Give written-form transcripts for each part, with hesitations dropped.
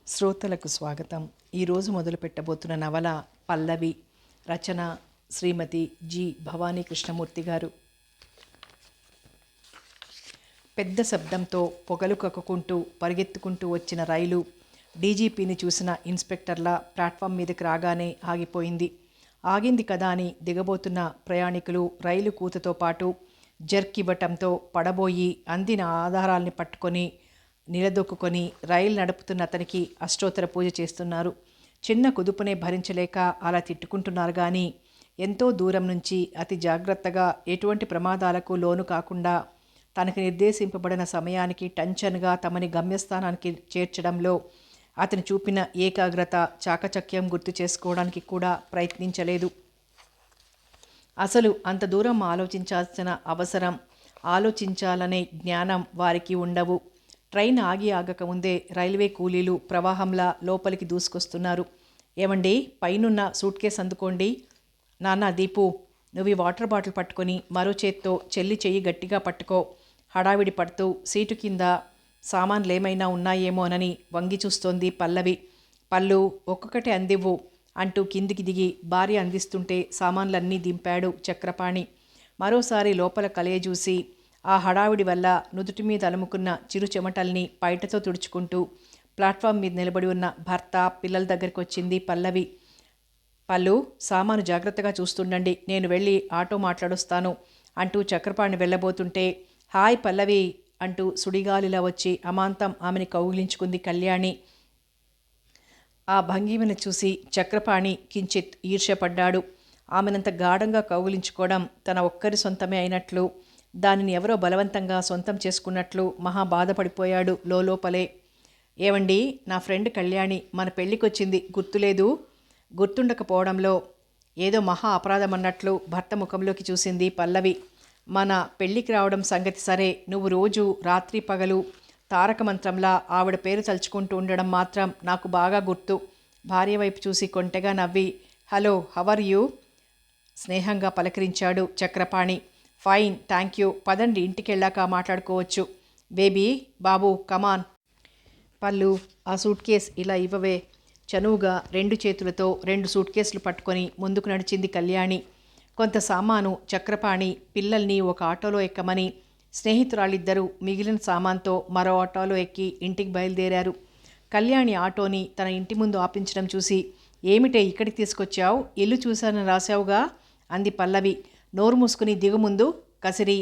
శ్రోతలకు స్వాగతం. ఈరోజు మొదలు పెట్టబోతున్న నవల పల్లవి. రచన శ్రీమతి జి భవానీ కృష్ణమూర్తి గారు. పెద్ద శబ్దంతో పొగలు కక్కుకుంటూ పరిగెత్తుకుంటూ వచ్చిన రైలు డీజీపీని చూసిన ఇన్స్పెక్టర్ల ప్లాట్ఫామ్ మీదకి రాగానే ఆగిపోయింది. ఆగింది కదా అని దిగబోతున్న ప్రయాణికులు రైలు కూతతో పాటు జర్క్ ఇవ్వటంతో పడబోయి అందిన ఆధారాల్ని పట్టుకొని నిలదొక్కుని రైలు నడుపుతున్న అతనికి అష్టోత్తర పూజ చేస్తున్నారు. చిన్న కుదుపునే భరించలేక అలా తిట్టుకుంటున్నారు. కానీ ఎంతో దూరం నుంచి అతి జాగ్రత్తగా ఎటువంటి ప్రమాదాలకు లోను కాకుండా తనకు నిర్దేశింపబడిన సమయానికి టంచన్గా తమని గమ్యస్థానానికి చేర్చడంలో అతను చూపిన ఏకాగ్రత, చాకచక్యం గుర్తు చేసుకోవడానికి కూడా ప్రయత్నించలేదు. అసలు అంత దూరం ఆలోచించాల్సిన అవసరం, ఆలోచించాలనే జ్ఞానం వారికి ఉండవు. ట్రైన్ ఆగకముందే రైల్వే కూలీలు ప్రవాహంలా లోపలికి దూసుకొస్తున్నారు. ఏమండి, పైనున్న సూట్ కేసు అందుకోండి. నాన్న దీపు, నువ్వు ఈ వాటర్ బాటిల్ పట్టుకొని మరో చేత్తో చెల్లి చెయ్యి గట్టిగా పట్టుకో. హడావిడి పడుతూ సీటు కింద సామాన్లు ఏమైనా ఉన్నాయేమోనని వంగి చూస్తోంది పల్లవి. పళ్ళు ఒక్కొక్కటి అందివ్వు అంటూ కిందికి దిగి భార్య అందిస్తుంటే సామాన్లన్నీ దింపాడు చక్రపాణి. మరోసారి లోపల కలయజూసి ఆ హడావిడి వల్ల నుదుటి మీద అలుముకున్న చిరు చెమటల్ని పైటతో తుడుచుకుంటూ ప్లాట్ఫామ్ మీద నిలబడి ఉన్న భర్త, పిల్లల దగ్గరికి వచ్చింది పల్లవి. పళ్ళు, సామాను జాగ్రత్తగా చూస్తుండండి, నేను వెళ్ళి ఆటో మాట్లాడొస్తాను అంటూ చక్రపాణి వెళ్ళబోతుంటే, హాయ్ పల్లవి అంటూ సుడిగాలిలా వచ్చి అమాంతం ఆమెని కౌగిలించుకుంది కళ్యాణి. ఆ భంగిమని చూసి చక్రపాణి కించిత్ ఈర్ష్యపడ్డాడు. ఆమెనంత గాఢంగా కౌగిలించుకోవడం తన ఒక్కరి సొంతమే అయినట్లు, దానిని ఎవరో బలవంతంగా సొంతం చేసుకున్నట్లు మహా బాధపడిపోయాడు లోపలే. ఏవండి, నా ఫ్రెండ్ కళ్యాణి మన పెళ్ళికొచ్చింది, గుర్తులేదు? గుర్తుండకపోవడంలో ఏదో మహా అపరాధం అన్నట్లు భర్త ముఖంలోకి చూసింది పల్లవి. మన పెళ్ళికి రావడం సంగతి సరే, నువ్వు రోజు రాత్రి పగలు తారక మంత్రంలా ఆవిడ పేరు తలుచుకుంటూ ఉండడం మాత్రం నాకు బాగా గుర్తు. భార్య వైపు చూసి కొంటెగా నవ్వి, హలో, హవర్ యూ స్నేహంగా పలకరించాడు చక్రపాణి. ఫైన్, థ్యాంక్ యూ, పదండి, ఇంటికెళ్ళాక మాట్లాడుకోవచ్చు. బేబీ, బాబు, కమాన్. పళ్ళు, ఆ సూట్ కేస్ ఇలా ఇవ్వవే. చనువుగా 2 చేతులతో 2 సూట్ కేసులు పట్టుకొని ముందుకు నడిచింది కళ్యాణి. కొంత సామాను చక్రపాణి పిల్లల్ని ఒక ఆటోలో ఎక్కమని, స్నేహితురాళ్ళిద్దరూ మిగిలిన సామాన్తో మరో ఆటోలో ఎక్కి ఇంటికి బయలుదేరారు. కళ్యాణి ఆటోని తన ఇంటి ముందు ఆపించడం చూసి, ఏమిటే ఇక్కడికి తీసుకొచ్చావు? ఇల్లు చూశానని రాశావుగా అంది పల్లవి. నోరు మూసుకుని దిగుముందు కసిరి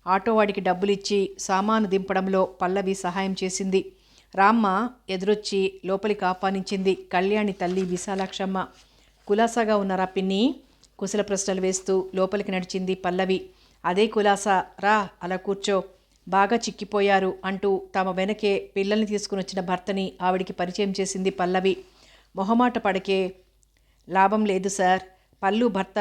ఆటోవాడికి డబ్బులిచ్చి సామాను దింపడంలో పల్లవి సహాయం చేసింది. రామ్మ ఎదురొచ్చి లోపలికి ఆహ్వానించింది కళ్యాణి తల్లి విశాలాక్షమ్మ. కులాసాగా ఉన్నారా పిన్ని? కుశల ప్రశ్నలు వేస్తూ లోపలికి నడిచింది పల్లవి. అదే కులాసా, రా అలా కూర్చో. బాగా చిక్కిపోయారు అంటూ తమ వెనకే పిల్లల్ని తీసుకుని వచ్చిన భర్తని ఆవిడికి పరిచయం చేసింది పల్లవి. మొహమాట పడకే, లాభం లేదు సార్. పల్లు భర్త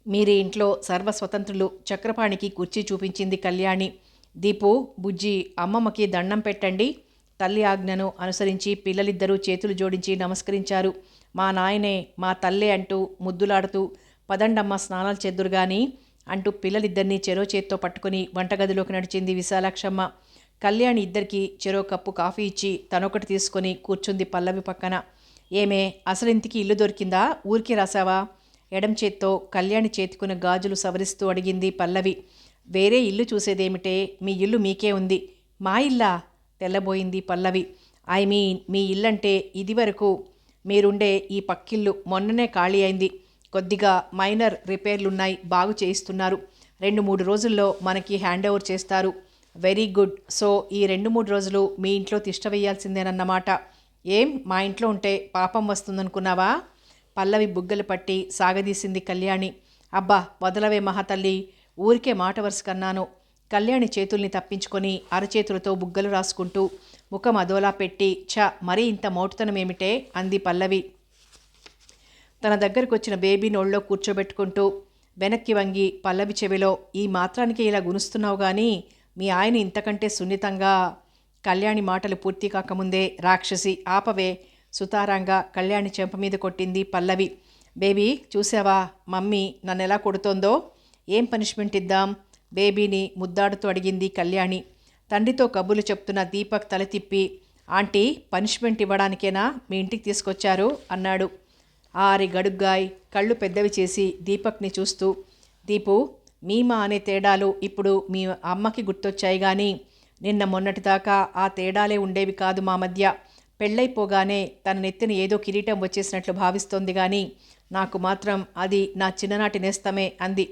మీరీ ఇంట్లో సర్వస్వతంత్రులు. చక్రపాణికి కుర్చీ చూపించింది కళ్యాణి. దీపు, బుజ్జి, అమ్మమ్మకి దండం పెట్టండి. తల్లి ఆజ్ఞను అనుసరించి పిల్లలిద్దరూ చేతులు జోడించి నమస్కరించారు. మా నాయనే, మా తల్లే అంటూ ముద్దులాడుతూ, పదండమ్మ స్నానాలు చెద్దురుగాని అంటూ పిల్లలిద్దరినీ చెరో చేత్తో పట్టుకుని వంటగదిలోకి నడిచింది విశాలాక్షమ్మ. కళ్యాణి ఇద్దరికి చెరో కప్పు కాఫీ ఇచ్చి తనొకటి తీసుకొని కూర్చుంది పల్లవి పక్కన. ఏమే, అసలింటికి ఇల్లు దొరికిందా? ఊరికి రాసావా? ఎడం చేత్తో కళ్యాణి చేతికున్న గాజులు సవరిస్తూ అడిగింది పల్లవి. వేరే ఇల్లు చూసేదేమిటే, మీ ఇల్లు మీకే ఉంది. మా ఇల్లా? తెల్లబోయింది పల్లవి. ఐ మీన్, మీ ఇల్లంటే ఇదివరకు మీరుండే ఈ పక్కిల్లు మొన్ననే ఖాళీ అయింది. కొద్దిగా మైనర్ రిపేర్లున్నాయి, బాగు చేయిస్తున్నారు. 2-3 రోజుల్లో మనకి హ్యాండ్ ఓవర్ చేస్తారు. Very good. సో ఈ 2-3 రోజులు మీ ఇంట్లో తిష్ట వేయాల్సిందేనన్నమాట. ఏం, మా ఇంట్లో ఉంటే పాపం వస్తుందనుకున్నావా? పల్లవి బుగ్గలు పట్టి సాగదీసింది కళ్యాణి. అబ్బా, వదలవే మహాతల్లి, ఊరికే మాట వరుస కన్నాను. కళ్యాణి చేతుల్ని తప్పించుకొని అరచేతులతో బుగ్గలు రాసుకుంటూ ముఖం అదోలా పెట్టి, మరీ ఇంత మోటుతనమేమిటే అంది పల్లవి. తన దగ్గరకు వచ్చిన బేబీని ఒళ్ళో కూర్చోబెట్టుకుంటూ వెనక్కి వంగి పల్లవి చెవిలో, ఈ మాత్రానికి ఇలా గునుస్తున్నావు కానీ మీ ఆయన ఇంతకంటే సున్నితంగా. కళ్యాణి మాటలు పూర్తి కాకముందే, రాక్షసి ఆపవే, సుతారంగా కళ్యాణి చెంప మీద కొట్టింది పల్లవి. బేబీ, చూసావా మమ్మీ నన్నెలా కొడుతోందో? ఏం పనిష్మెంట్ ఇద్దాం? బేబీని ముద్దాడుతూ అడిగింది కళ్యాణి. తండ్రితో కబుర్లు చెప్తున్న దీపక్ తల తిప్పి ఆంటీ, పనిష్మెంట్ ఇవ్వడానికేనా మీ ఇంటికి తీసుకొచ్చారు అన్నాడు. ఆరి గడుగ్గాయ్ కళ్ళు పెద్దవి చేసి దీపక్ని చూస్తూ, దీపు, మీ మా అనే తేడాలు ఇప్పుడు మీ అమ్మకి గుర్తొచ్చాయి కానీ నిన్న మొన్నటిదాకా ఆ తేడాలే ఉండేవి కాదు మా మధ్య. పెళ్ళైపోగానే తన నెత్తిన ఏదో కిరీటం వచ్చేసినట్లు భావిస్తోంది కానీ నాకు మాత్రం అది నా చిన్ననాటి నేస్తమే అంది.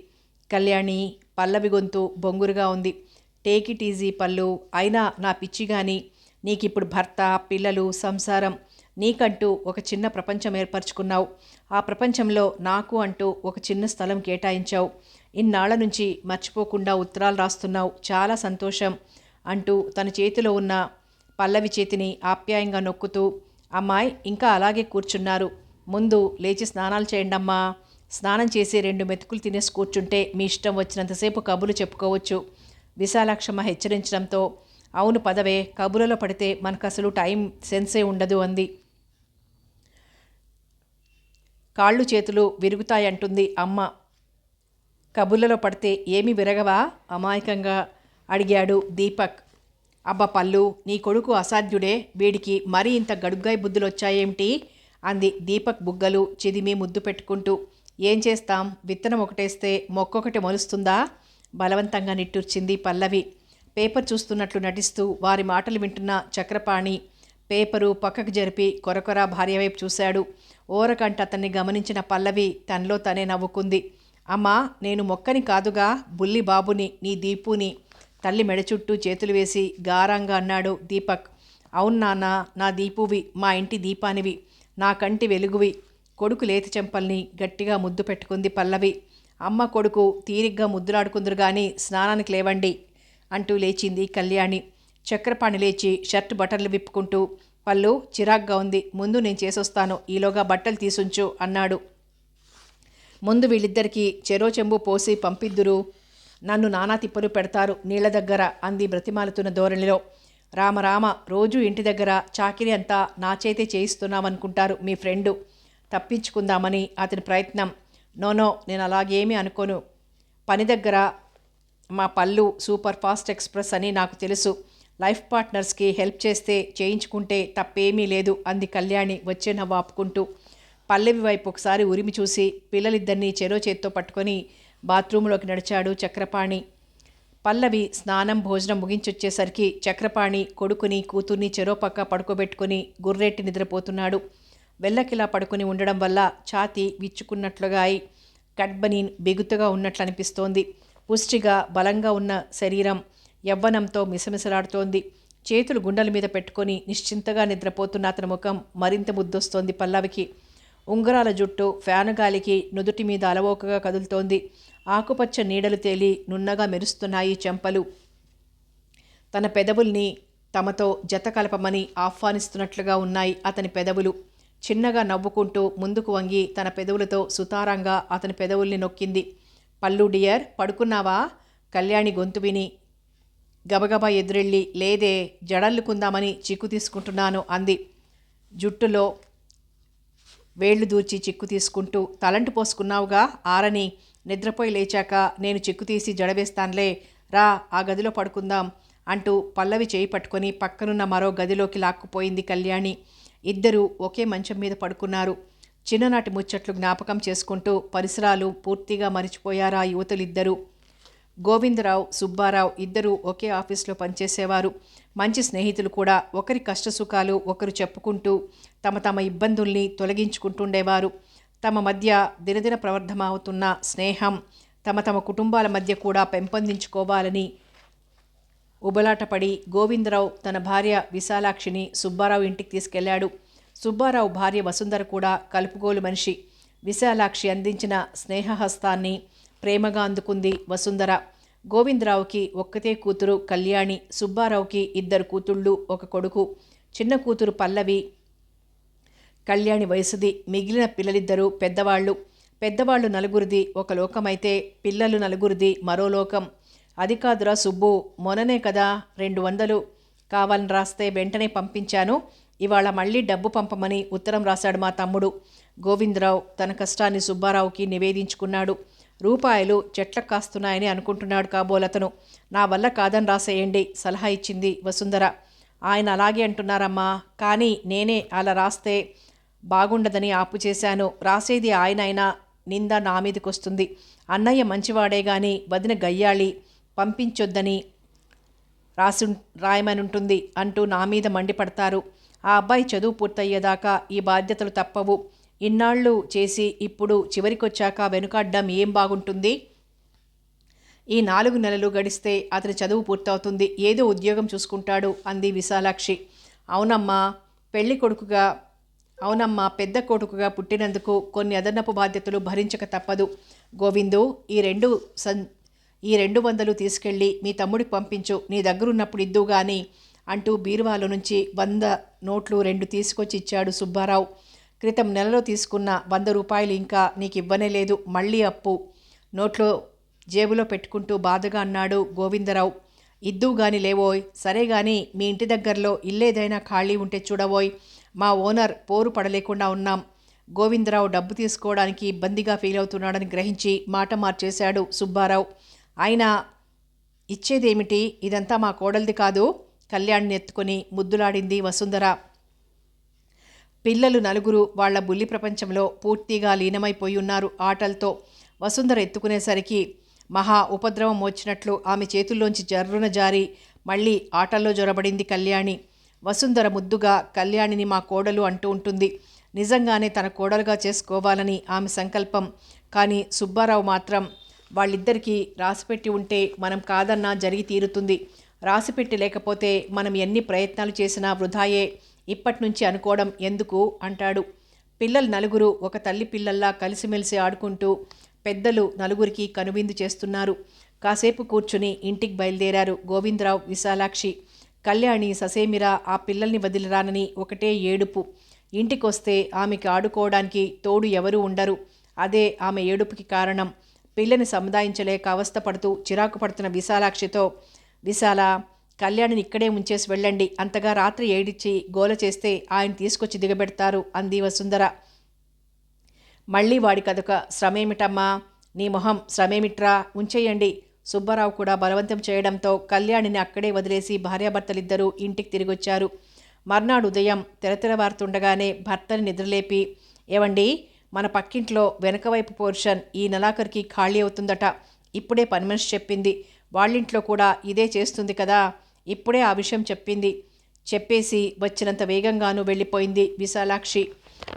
కళ్యాణి పల్లవి గొంతు బొంగురుగా ఉంది. టేక్ ఇట్ ఈజీ పల్లు, అయినా నా పిచ్చి గాని నీకిప్పుడు భర్త, పిల్లలు, సంసారం, నీకంటూ ఒక చిన్న ప్రపంచం ఏర్పరచుకున్నావు. ఆ ప్రపంచంలో నాకు అంటూ ఒక చిన్న స్థలం కేటాయించావు. ఇన్నాళ్ల నుంచి మర్చిపోకుండా ఉత్తరాలు రాస్తున్నావు. చాలా సంతోషం అంటూ తన చేతిలో ఉన్న పల్లవి చేతిని ఆప్యాయంగా నొక్కుతూ, అమ్మాయి ఇంకా అలాగే కూర్చున్నారు, ముందు లేచి స్నానాలు చేయండమ్మా. స్నానం చేసి 2 మెతుకులు తినేసి కూర్చుంటే మీ ఇష్టం వచ్చినంతసేపు కబుర్లు చెప్పుకోవచ్చు విశాలాక్షమ్మ హెచ్చరించడంతో, అవును పదవే, కబుర్లలో పడితే మనకు అసలు టైం సెన్సే ఉండదు అంది. కాళ్ళు చేతులు విరుగుతాయంటుంది అమ్మ. కబుర్లలో పడితే ఏమీ విరగవా అమాయకంగా అడిగాడు దీపక్. అబ్బా పల్లు, నీ కొడుకు అసాధ్యుడే, వీడికి మరీ ఇంత గడుగ్గాయి బుద్ధులు వచ్చాయేమిటి అంది దీపక్ బుగ్గలు చిదిమి ముద్దు పెట్టుకుంటూ. ఏం చేస్తాం, విత్తనం ఒకటేస్తే మొక్కొకటి మొలుస్తుందా బలవంతంగా నిట్టూర్చింది పల్లవి. పేపర్ చూస్తున్నట్లు నటిస్తూ వారి మాటలు వింటున్న చక్రపాణి పేపరు పక్కకు జరిపి కొరకొర భార్య వైపు చూశాడు. ఓరకంట అతన్ని గమనించిన పల్లవి తనలో తనే నవ్వుకుంది. అమ్మా, నేను మొక్కని కాదుగా, బుల్లి బాబుని, నీ దీపుని. తల్లి మెడ చుట్టూ చేతులు వేసి గారంగా అన్నాడు దీపక్. అవును నాన్న, నా దీపువి, మా ఇంటి దీపానివి, నా కంటి వెలుగువి. కొడుకు లేతి చెంపల్ని గట్టిగా ముద్దు పెట్టుకుంది పల్లవి. అమ్మ కొడుకు తీరిగ్గా ముద్దులాడుకుందరు గాని స్నానానికి లేవండి అంటూ లేచింది కళ్యాణి. చక్రపాణి లేచి షర్ట్ బటన్లు విప్పుకుంటూ, పల్లు చిరాగ్గా ఉంది, ముందు నేను చేసొస్తాను, ఈలోగా బట్టలు తీసుంచు అన్నాడు. ముందు వీళ్ళిద్దరికీ చెరో చెంబు పోసి పంపిద్దురు, నన్ను నానా తిప్పలు పెడతారు నీళ్ల దగ్గర అంది బ్రతిమాలుతున్న ధోరణిలో. రామరామ, రోజూ ఇంటి దగ్గర చాకిరీ అంతా నా చేతే చేయిస్తున్నామనుకుంటారు మీ ఫ్రెండు. తప్పించుకుందామని అతని ప్రయత్నం. నోనో, నేను అలాగేమీ అనుకోను. పని దగ్గర మా పల్లు సూపర్ ఫాస్ట్ ఎక్స్ప్రెస్ అని నాకు తెలుసు. లైఫ్ పార్ట్నర్స్కి హెల్ప్ చేస్తే చేయించుకుంటే తప్పేమీ లేదు అంది కళ్యాణి వచ్చే నవ్వు ఆపుకుంటూ. పల్లవి వైపు ఒకసారి ఉరిమి చూసి పిల్లలిద్దరినీ చెరో చేత్తో పట్టుకొని బాత్రూంలోకి నడిచాడు చక్రపాణి. పల్లవి స్నానం భోజనం ముగించొచ్చేసరికి చక్రపాణి కొడుకుని కూతుర్ని చెరో పక్క పడుకోబెట్టుకుని గుర్రెట్టి నిద్రపోతున్నాడు. వెల్లకిలా పడుకుని ఉండడం వల్ల ఛాతీ విచ్చుకున్నట్లుగా అయి కట్బనీన్ బిగుతుగా ఉన్నట్లు అనిపిస్తోంది. పుష్టిగా బలంగా ఉన్న శరీరం యవ్వనంతో మిసమిసలాడుతోంది. చేతులు గుండెల మీద పెట్టుకొని నిశ్చింతగా నిద్రపోతున్న అతని ముఖం మరింత ముద్దొస్తోంది పల్లవికి. ఉంగరాల జుట్టు ఫ్యాను గాలికి నుదుటి మీద అలవోకగా కదులుతోంది. ఆకుపచ్చ నీడలు తేలి నున్నగా మెరుస్తున్నాయి చెంపలు. తన పెదవుల్ని తమతో జత కలపమని ఆహ్వానిస్తున్నట్లుగా ఉన్నాయి అతని పెదవులు. చిన్నగా నవ్వుకుంటూ ముందుకు వంగి తన పెదవులతో సుతారంగా అతని పెదవుల్ని నొక్కింది. పల్లు డియర్, పడుకున్నావా కళ్యాణి గొంతు విని గబగబా ఎదురెళ్ళి, లేదే, జడల్లుకుందామని చిక్కు తీసుకుంటున్నాను అంది. జుట్టులో వేళ్లు దూర్చి చిక్కు తీసుకుంటూ, తలంటు పోసుకున్నావుగా ఆరని, నిద్రపోయి లేచాక నేను చిక్కు తీసి జడవేస్తాన్లే, రా ఆ గదిలో పడుకుందాం అంటూ పల్లవి చేయి పట్టుకొని పక్కనున్న మరో గదిలోకి లాక్కుపోయింది కళ్యాణి. ఇద్దరూ ఒకే మంచం మీద పడుకున్నారు. చిన్ననాటి ముచ్చట్లు జ్ఞాపకం చేసుకుంటూ పరిసరాలు పూర్తిగా మరిచిపోయారా యువతులిద్దరూ. గోవిందరావు, సుబ్బారావు ఇద్దరూ ఒకే ఆఫీస్లో పనిచేసేవారు. మంచి స్నేహితులు కూడా. ఒకరి కష్టసుఖాలు ఒకరు చెప్పుకుంటూ తమ తమ ఇబ్బందుల్ని తొలగించుకుంటుండేవారు. తమ మధ్య దినదిన ప్రవర్ధమవుతున్న స్నేహం తమ తమ కుటుంబాల మధ్య కూడా పెంపొందించుకోవాలని ఉబలాటపడి గోవిందరావు తన భార్య విశాలాక్షిని సుబ్బారావు ఇంటికి తీసుకెళ్లాడు. సుబ్బారావు భార్య వసుంధర కూడా కలుపుగోలు మనిషి. విశాలాక్షి అందించిన స్నేహహస్తాన్ని ప్రేమగా అందుకుంది వసుంధర. గోవిందరావుకి ఒక్కతే కూతురు కళ్యాణి. సుబ్బారావుకి 2 కూతుళ్ళు, 1 కొడుకు. చిన్న కూతురు పల్లవి కళ్యాణి వయసుది. మిగిలిన పిల్లలిద్దరూ పెద్దవాళ్ళు. పెద్దవాళ్ళు నలుగురిది ఒక లోకమైతే పిల్లలు నలుగురిది మరో లోకం. అది కాదురా సుబ్బు, మొన్ననే కదా 200 కావాలని రాస్తే వెంటనే పంపించాను, ఇవాళ మళ్ళీ డబ్బు పంపమని ఉత్తరం రాశాడు మా తమ్ముడు. గోవిందరావు తన కష్టాన్ని సుబ్బారావుకి నివేదించుకున్నాడు. రూపాయలు చెట్లకు కాస్తున్నాయని అనుకుంటున్నాడు కాబోలతను. నా వల్ల కాదని రాసేయండి సలహా ఇచ్చింది వసుంధర. ఆయన అలాగే అంటున్నారమ్మా, కానీ నేనే అలా రాస్తే బాగుండదని ఆపు చేశాను. రాసేది ఆయన అయినా నింద నా మీదకొస్తుంది. అన్నయ్య మంచివాడే గాని వదిన గయ్యాళి, పంపించొద్దని రాసు రాయమనుంటుంది అంటూ నా మీద మండిపడతారు. ఆ అబ్బాయి చదువు పూర్తయ్యేదాకా ఈ బాధ్యతలు తప్పవు. ఇన్నాళ్ళు చేసి ఇప్పుడు చివరికొచ్చాక వెనుకాడ్డం ఏం బాగుంటుంది? ఈ 4 నెలలు గడిస్తే అతని చదువు పూర్తవుతుంది. ఏదో ఉద్యోగం చూసుకుంటాడు అంది విశాలాక్షి. అవునమ్మా పెళ్లి కొడుకుగా అవునమ్మా పెద్ద కొడుకుగా పుట్టినందుకు కొన్ని అదనపు బాధ్యతలు భరించక తప్పదు. గోవిందు, ఈ 200 తీసుకెళ్ళి మీ తమ్ముడికి పంపించు. నీ దగ్గరున్నప్పుడు ఇద్దు గాని అంటూ బీరువాలో నుంచి 100 నోట్లు 2 తీసుకొచ్చి ఇచ్చాడు సుబ్బారావు. క్రితం నెలలో తీసుకున్న 100 రూపాయలు ఇంకా నీకు ఇవ్వనే లేదు. మళ్ళీ అప్పు. నోట్లో జేబులో పెట్టుకుంటూ బాధగా అన్నాడు గోవిందరావు. ఇద్దు గాని లేవోయ్. సరే గాని మీ ఇంటి దగ్గరలో ఇల్లేదైనా ఖాళీ ఉంటే చూడబోయ్. మా ఓనర్ పోరు పడలేకుండా ఉన్నాం. గోవిందరావు డబ్బు తీసుకోవడానికి ఇబ్బందిగా ఫీల్ అవుతున్నాడని గ్రహించి మాట మార్చేశాడు సుబ్బారావు. ఆయన ఇచ్చేదేమిటి? ఇదంతా మా కోడలిది కాదు. కళ్యాణ్ని ఎత్తుకొని ముద్దులాడింది వసుంధర. పిల్లలు 4 వాళ్ల బుల్లి ప్రపంచంలో పూర్తిగా లీనమైపోయి ఉన్నారు ఆటలతో. వసుంధర ఎత్తుకునేసరికి మహా ఉపద్రవం వచ్చినట్లు ఆమె చేతుల్లోంచి జర్రున జారి మళ్ళీ ఆటల్లో జొరబడింది కళ్యాణి. వసుంధర ముద్దుగా కళ్యాణిని మా కోడలు అంటూ ఉంటుంది. నిజంగానే తన కోడలుగా చేసుకోవాలని ఆమె సంకల్పం. కానీ సుబ్బారావు మాత్రం వాళ్ళిద్దరికీ రాసిపెట్టి ఉంటే మనం కాదన్నా జరిగి తీరుతుంది. రాసిపెట్టి లేకపోతే మనం ఎన్ని ప్రయత్నాలు చేసినా వృధాయే. ఇప్పటినుంచి అనుకోవడం ఎందుకు అంటాడు. పిల్లలు 4 ఒక తల్లి పిల్లల్లా కలిసిమెలిసి ఆడుకుంటూ పెద్దలు 4కి కనువిందు చేస్తున్నారు. కాసేపు కూర్చుని ఇంటికి బయలుదేరారు గోవిందరావు, విశాలాక్షి. కళ్యాణి ససేమిరా ఆ పిల్లల్ని వదిలిరానని ఒకటే ఏడుపు. ఇంటికొస్తే ఆమెకి ఆడుకోవడానికి తోడు ఎవరూ ఉండరు. అదే ఆమె ఏడుపుకి కారణం. పిల్లని సముదాయించలేక అవస్థపడుతూ చిరాకు పడుతున్న విశాలాక్షితో, విశాల, కళ్యాణిని ఇక్కడే ఉంచేసి వెళ్ళండి. అంతగా రాత్రి ఏడిచ్చి గోల చేస్తే ఆయన తీసుకొచ్చి దిగబెడతారు అంది వసుంధర. మళ్ళీ వాడికదొక శ్రమేమిటమ్మా? నీ మొహం శ్రమేమిట్రా? ఉంచేయండి. సుబ్బారావు కూడా బలవంతం చేయడంతో కళ్యాణిని అక్కడే వదిలేసి భార్యాభర్తలిద్దరూ ఇంటికి తిరిగొచ్చారు. మర్నాడు ఉదయం తెరతెరవారుతుండగానే భర్తని నిద్రలేపి, ఏవండి, మన పక్కింట్లో వెనకవైపు పోర్షన్ ఈ నెలాఖరికి ఖాళీ అవుతుందట. ఇప్పుడే పని మనిషి చెప్పింది. వాళ్ళింట్లో కూడా ఇదే చేస్తుంది కదా. ఇప్పుడే ఆ విషయం చెప్పింది. చెప్పేసి వచ్చినంత వేగంగానూ వెళ్ళిపోయింది విశాలాక్షి.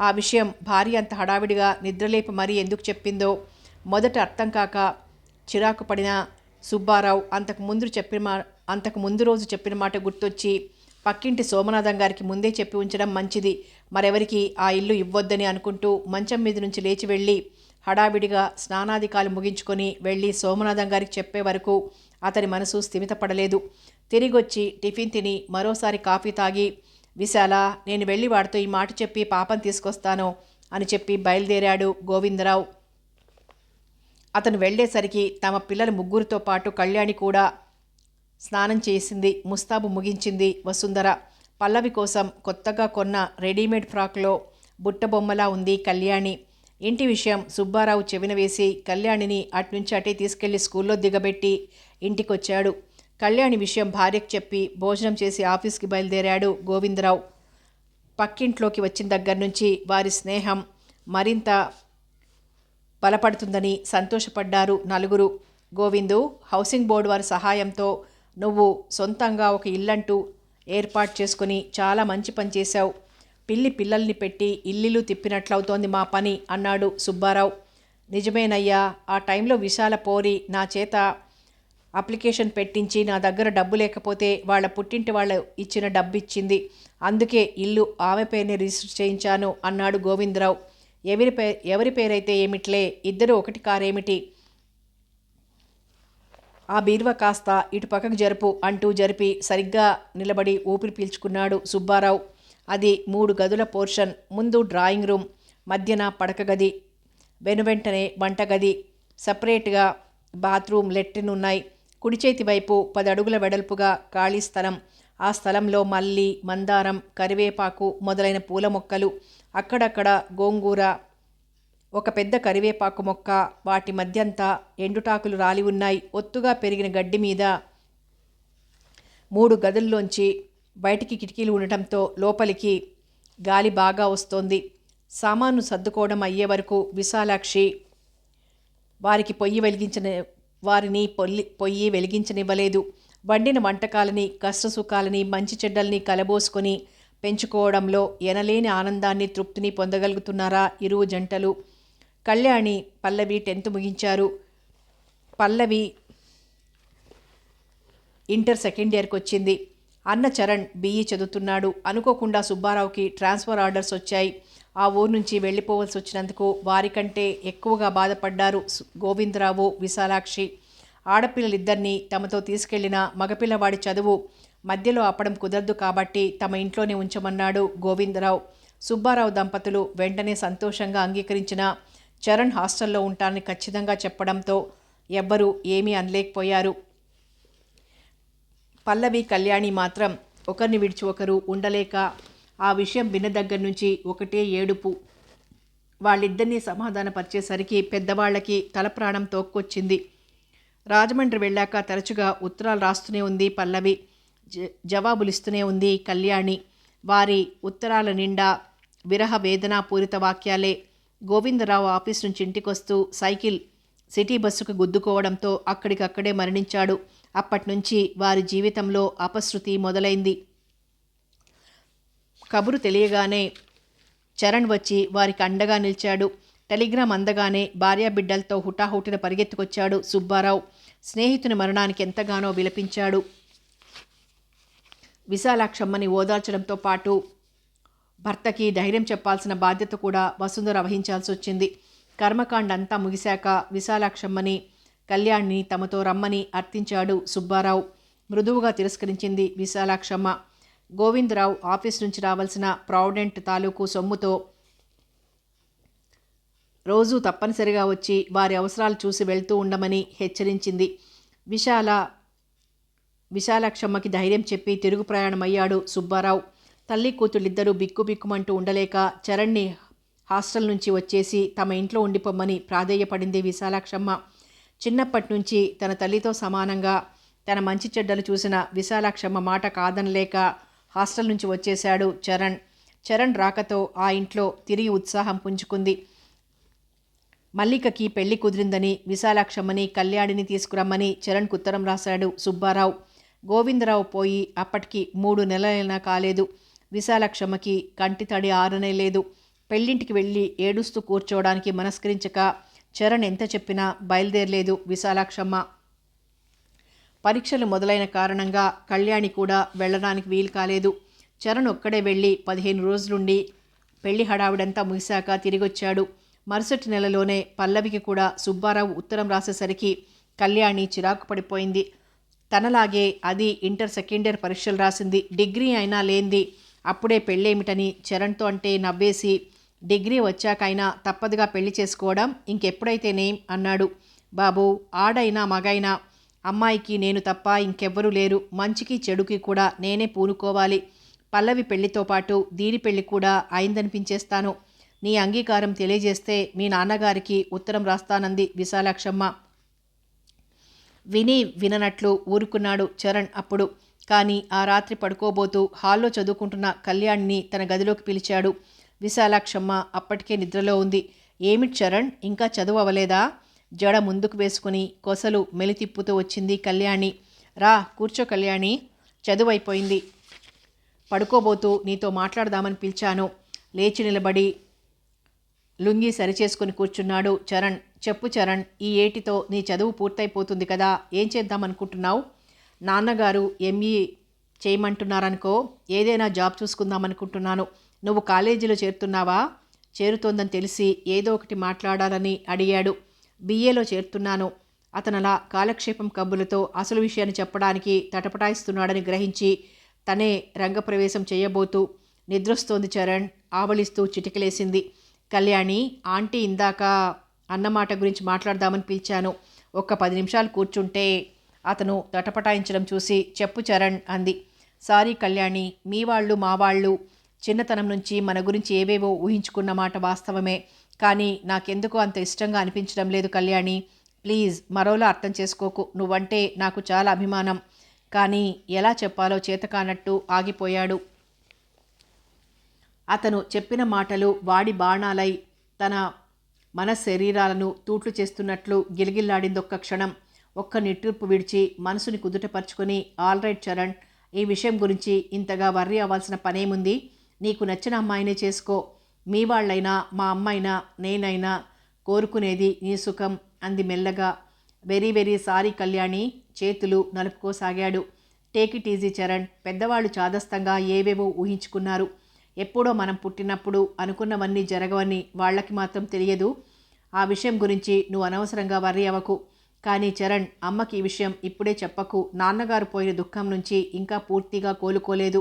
ఆ విషయం భార్య అంత హడావిడిగా నిద్రలేపి మరీ ఎందుకు చెప్పిందో మొదట అర్థం కాక చిరాకు పడిన సుబ్బారావు అంతకు ముందు రోజు చెప్పిన మాట గుర్తొచ్చి పక్కింటి సోమనాథం గారికి ముందే చెప్పి ఉంచడం మంచిది, మరెవరికి ఆ ఇల్లు ఇవ్వొద్దని అనుకుంటూ మంచం మీద నుంచి లేచి వెళ్ళి హడావిడిగా స్నానాధికాలు ముగించుకొని వెళ్ళి సోమనాథం గారికి చెప్పే వరకు అతని మనసు స్థిమితపడలేదు. తిరిగొచ్చి టిఫిన్ తిని మరోసారి కాఫీ తాగి, విశాల, నేను వెళ్ళి వాడితో ఈ మాట చెప్పి పాపం తీసుకొస్తాను అని చెప్పి బయలుదేరాడు గోవిందరావు. అతను వెళ్ళేసరికి తమ పిల్లల 3తో పాటు కళ్యాణి కూడా స్నానం చేసింది. ముస్తాబు ముగించింది వసుంధర. పల్లవి కోసం కొత్తగా కొన్న రెడీమేడ్ ఫ్రాక్లో బుట్టబొమ్మలా ఉంది కళ్యాణి. ఇంటి విషయం సుబ్బారావు చెవిన వేసి కళ్యాణిని అట్నుంచి అటే తీసుకెళ్లి స్కూల్లో దిగబెట్టి ఇంటికొచ్చాడు. కళ్యాణి విషయం భార్యకు చెప్పి భోజనం చేసి ఆఫీస్కి బయలుదేరాడు గోవిందరావు. పక్కింట్లోకి వచ్చిన దగ్గర నుంచి వారి స్నేహం మరింత బలపడుతుందని సంతోషపడ్డారు 4. గోవిందు, హౌసింగ్ బోర్డు వారి సహాయంతో నువ్వు సొంతంగా ఒక ఇల్లంటూ ఏర్పాటు చేసుకుని చాలా మంచి పని చేశావు. పిల్లల్ని పెట్టి ఇల్లు తిప్పినట్లవుతోంది మా పని అన్నాడు సుబ్బారావు. నిజమేనయ్యా, ఆ టైంలో విశాల పోరి నా చేత అప్లికేషన్ పెట్టించి నా దగ్గర డబ్బు లేకపోతే వాళ్ళ పుట్టింటి వాళ్ళు ఇచ్చిన డబ్బు ఇచ్చింది. అందుకే ఇల్లు ఆమె పేరుని రిజిస్టర్ చేయించాను అన్నాడు గోవిందరావు. ఎవరి పేరైతే ఏమిట్లే, ఇద్దరు ఒకటి కారేమిటి? ఆ బీరువా కాస్త ఇటు పక్కకు జరుపు అంటూ జరిపి సరిగ్గా నిలబడి ఊపిరి పీల్చుకున్నాడు సుబ్బారావు. అది 3 గదుల పోర్షన్. ముందు డ్రాయింగ్ రూమ్, మధ్యన పడక గది, వెనువెంటనే వంటగది, సపరేట్గా బాత్రూమ్, లెట్రిన్ ఉన్నాయి. కుడి చేతి వైపు 10 అడుగుల వెడల్పుగా ఖాళీ స్థలం. ఆ స్థలంలో మల్లి, మందారం, కరివేపాకు మొదలైన పూల మొక్కలు, అక్కడక్కడ గోంగూర, ఒక పెద్ద కరివేపాకు మొక్క, వాటి మధ్యంతా ఎండుటాకులు రాలి ఉన్నాయి. ఒత్తుగా పెరిగిన గడ్డి మీద 3 గదుల్లోంచి బయటికి కిటికీలు ఉండటంతో లోపలికి గాలి బాగా వస్తోంది. సామాను సర్దుకోవడం అయ్యే వరకు విశాలాక్షి వారిని పొయ్యి వెలిగించనివ్వలేదు. వండిన వంటకాలని, కష్టసుఖాలని, మంచి చెడ్డల్ని కలబోసుకొని పెంచుకోవడంలో ఎనలేని ఆనందాన్ని, తృప్తిని పొందగలుగుతున్నారా ఇరువు జంటలు? కళ్యాణి, పల్లవి 10th ముగించారు. పల్లవి ఇంటర్ సెకండ్ ఇయర్కి వచ్చింది. అన్న చరణ్ BE చదువుతున్నాడు. అనుకోకుండా సుబ్బారావుకి ట్రాన్స్ఫర్ ఆర్డర్స్ వచ్చాయి. ఆ ఊరు నుంచి వెళ్ళిపోవలసి వచ్చినందుకు వారికంటే ఎక్కువగా బాధపడ్డారు గోవిందరావు, విశాలాక్షి. ఆడపిల్లలిద్దరినీ తమతో తీసుకెళ్లిన మగపిల్లవాడి చదువు మధ్యలో ఆపడం కుదరదు కాబట్టి తమ ఇంట్లోనే ఉంచమన్నాడు గోవిందరావు. సుబ్బారావు దంపతులు వెంటనే సంతోషంగా అంగీకరించిన చరణ్ హాస్టల్లో ఉంటానని ఖచ్చితంగా చెప్పడంతో ఎవ్వరూ ఏమీ అనలేకపోయారు. పల్లవి, కళ్యాణి మాత్రం ఒకరిని విడిచి ఒకరు ఉండలేక ఆ విషయం విన్న దగ్గర నుంచి ఒకటే ఏడుపు. వాళ్ళిద్దరినీ సమాధానపరిచేసరికి పెద్దవాళ్లకి తలప్రాణం తోక్కొచ్చింది. రాజమండ్రి వెళ్ళాక తరచుగా ఉత్తరాలు రాస్తూనే ఉంది పల్లవి. జవాబులిస్తూనే ఉంది కళ్యాణి. వారి ఉత్తరాల నిండా విరహ వేదనాపూరిత వాక్యాలే. గోవిందరావు ఆఫీస్ నుంచి ఇంటికొస్తూ సైకిల్ సిటీ బస్సుకు గుద్దుకోవడంతో అక్కడికక్కడే మరణించాడు. అప్పట్నుంచి వారి జీవితంలో అపశృతి మొదలైంది. కబురు తెలియగానే చరణ్ వచ్చి వారికి అండగా నిలిచాడు. టెలిగ్రామ్ అందగానే భార్యాబిడ్డలతో హుటాహుటిన పరిగెత్తుకొచ్చాడు సుబ్బారావు. స్నేహితుని మరణానికి ఎంతగానో విలపించాడు. విశాలాక్షమ్మని ఓదార్చడంతో పాటు భర్తకి ధైర్యం చెప్పాల్సిన బాధ్యత కూడా వసుంధర వహించాల్సి వచ్చింది. కర్మకాండ అంతా ముగిశాక విశాలాక్షమ్మని, కళ్యాణ్ని తమతో రమ్మని అర్థించాడు సుబ్బారావు. మృదువుగా తిరస్కరించింది విశాలాక్షమ్మ. గోవిందరావు ఆఫీస్ నుంచి రావాల్సిన ప్రావిడెంట్ తాలూకు సొమ్ముతో రోజూ తప్పనిసరిగా వచ్చి వారి అవసరాలు చూసి వెళ్తూ ఉండమని హెచ్చరించింది. విశాలాక్షమ్మకి ధైర్యం చెప్పి తిరుగు ప్రయాణమయ్యాడు సుబ్బారావు. తల్లి కూతుళ్ళిద్దరూ బిక్కుబిక్కుమంటూ ఉండలేక చరణ్ని హాస్టల్ నుంచి వచ్చేసి తమ ఇంట్లో ఉండిపోమ్మని ప్రాధేయపడింది విశాలాక్షమ్మ. చిన్నప్పటి నుంచి తన తల్లితో సమానంగా తన మంచి చెడ్డలు చూసిన విశాలాక్షమ్మ మాట కాదనలేక హాస్టల్ నుంచి వచ్చేశాడు చరణ్. చరణ్ రాకతో ఆ ఇంట్లో తిరిగి ఉత్సాహం పుంజుకుంది. మల్లికకి పెళ్లి కుదిరిందని విశాలాక్షమ్మని, కళ్యాణిని తీసుకురమ్మని చరణ్కు ఉత్తరం రాశాడు సుబ్బారావు. గోవిందరావు పోయి అప్పటికి 3 నెలలైనా కాలేదు. విశాలాక్షమ్మకి కంటి తడి ఆరనే లేదు. పెళ్లింటికి వెళ్ళి ఏడుస్తూ కూర్చోవడానికి మనస్కరించక చరణ్ ఎంత చెప్పినా బయలుదేరలేదు విశాలాక్షమ్మ. పరీక్షలు మొదలైన కారణంగా కళ్యాణి కూడా వెళ్ళడానికి వీలు కాలేదు. చరణ్ ఒక్కడే వెళ్ళి 15 రోజులుండి పెళ్లి హడావిడంతా ముగిశాక తిరిగొచ్చాడు. మరుసటి నెలలోనే పల్లవికి కూడా సుబ్బారావు ఉత్తరం రాసేసరికి కళ్యాణి చిరాకు పడిపోయింది. తనలాగే అది ఇంటర్ సెకండ్ ఇయర్ పరీక్షలు రాసింది. డిగ్రీ అయినా లేంది అప్పుడే పెళ్ళేమిటని చరణ్తో అంటే నవ్వేసి, డిగ్రీ వచ్చాకైనా తప్పదుగా పెళ్లి చేసుకోవడం, ఇంకెప్పుడైతేనేం అన్నాడు. బాబు, ఆడైనా మగైనా అమ్మాయికి నేను తప్ప ఇంకెవ్వరూ లేరు. మంచికి చెడుకి కూడా నేనే పూనుకోవాలి. పల్లవి పెళ్లితో పాటు దీని పెళ్లి కూడా అయిందనిపించేస్తాను. నీ అంగీకారం తెలియజేస్తే మీ నాన్నగారికి ఉత్తరం రాస్తానంది విశాలాక్షమ్మ. విననట్లు ఊరుకున్నాడు చరణ్ అప్పుడు. కానీ ఆ రాత్రి పడుకోబోతూ హాల్లో చదువుకుంటున్న కళ్యాణ్ని తన గదిలోకి పిలిచాడు. విశాలాక్షమ్మ అప్పటికే నిద్రలో ఉంది. ఏమిటి చరణ్, ఇంకా చదువు అవలేదా? జడ ముందుకు వేసుకుని కొసలు మెలితిప్పుతూ వచ్చింది కళ్యాణి. రా కూర్చో కళ్యాణి, చదువైపోయింది. పడుకోబోతూ నీతో మాట్లాడదామని పిలిచాను. లేచి నిలబడి లుంగి సరిచేసుకుని కూర్చున్నాడు చరణ్. చెప్పు చరణ్, ఈ ఏటితో నీ చదువు పూర్తయిపోతుంది కదా, ఏం చేద్దామనుకుంటున్నావు? నాన్నగారు ME చేయమంటున్నారనుకో, ఏదైనా జాబ్ చూసుకుందామనుకుంటున్నాను. నువ్వు కాలేజీలో చేరుతున్నావా? చేరుతోందని తెలిసి ఏదో ఒకటి మాట్లాడాలని అడిగాడు. BAలో చేరుతున్నాను. అతనలా కాలక్షేపం కబుర్లతో అసలు విషయాన్ని చెప్పడానికి తటపటాయిస్తున్నాడని గ్రహించి తనే రంగప్రవేశం చేయబోతూ నిద్రొస్తోంది చరణ్ ఆవలిస్తూ చిటికలేసింది. కళ్యాణి, ఆంటీ ఇందాక అన్నమాట గురించి మాట్లాడదామని పిలిచాను. ఒక్క 10 నిమిషాలు కూర్చుంటే. అతను తటపటాయించడం చూసి చెప్పు చరణ్ అంది. సారీ కళ్యాణి, మీ వాళ్ళు మా వాళ్ళు చిన్నతనం నుంచి మన గురించి ఏవేవో ఊహించుకున్న మాట వాస్తవమే. కానీ నాకెందుకో అంత ఇష్టంగా అనిపించడం లేదు కళ్యాణి. ప్లీజ్ మరోలా అర్థం చేసుకోకు. నువ్వంటే నాకు చాలా అభిమానం. కానీ ఎలా చెప్పాలో చేతకానట్టు ఆగిపోయాడు. అతను చెప్పిన మాటలు వాడి బాణాలై తన శరీరాలను తూట్లు చేస్తున్నట్లు గిలగిల్లాడిందొక్క క్షణం. ఒక్క నిట్టూర్పు విడిచి మనసుని కుదుటపరుచుకొని, ఆల్ రైట్ చరణ్, ఈ విషయం గురించి ఇంతగా వర్రీ అవ్వాల్సిన పనేముంది? నీకు నచ్చిన అమ్మాయినే చేసుకో. మీ వాళ్ళైనా మా అమ్మైనా నేనైనా కోరుకునేది నీ సుఖం అంది మెల్లగా. వెరీ వెరీ సారీ కళ్యాణి చేతులు నలుపుకోసాగాడు. Take it easy Charan. పెద్దవాళ్ళు చాదస్తంగా ఏవేవో ఊహించుకున్నారు. ఎప్పుడో మనం పుట్టినప్పుడు అనుకున్నవన్నీ జరగవని వాళ్ళకి మాత్రం తెలియదు. ఆ విషయం గురించి నువ్వు అనవసరంగా వర్రీ అవ్వకు. కానీ చరణ్, అమ్మకి ఈ విషయం ఇప్పుడే చెప్పకు. నాన్నగారు పోయిన దుఃఖం నుంచి ఇంకా పూర్తిగా కోలుకోలేదు.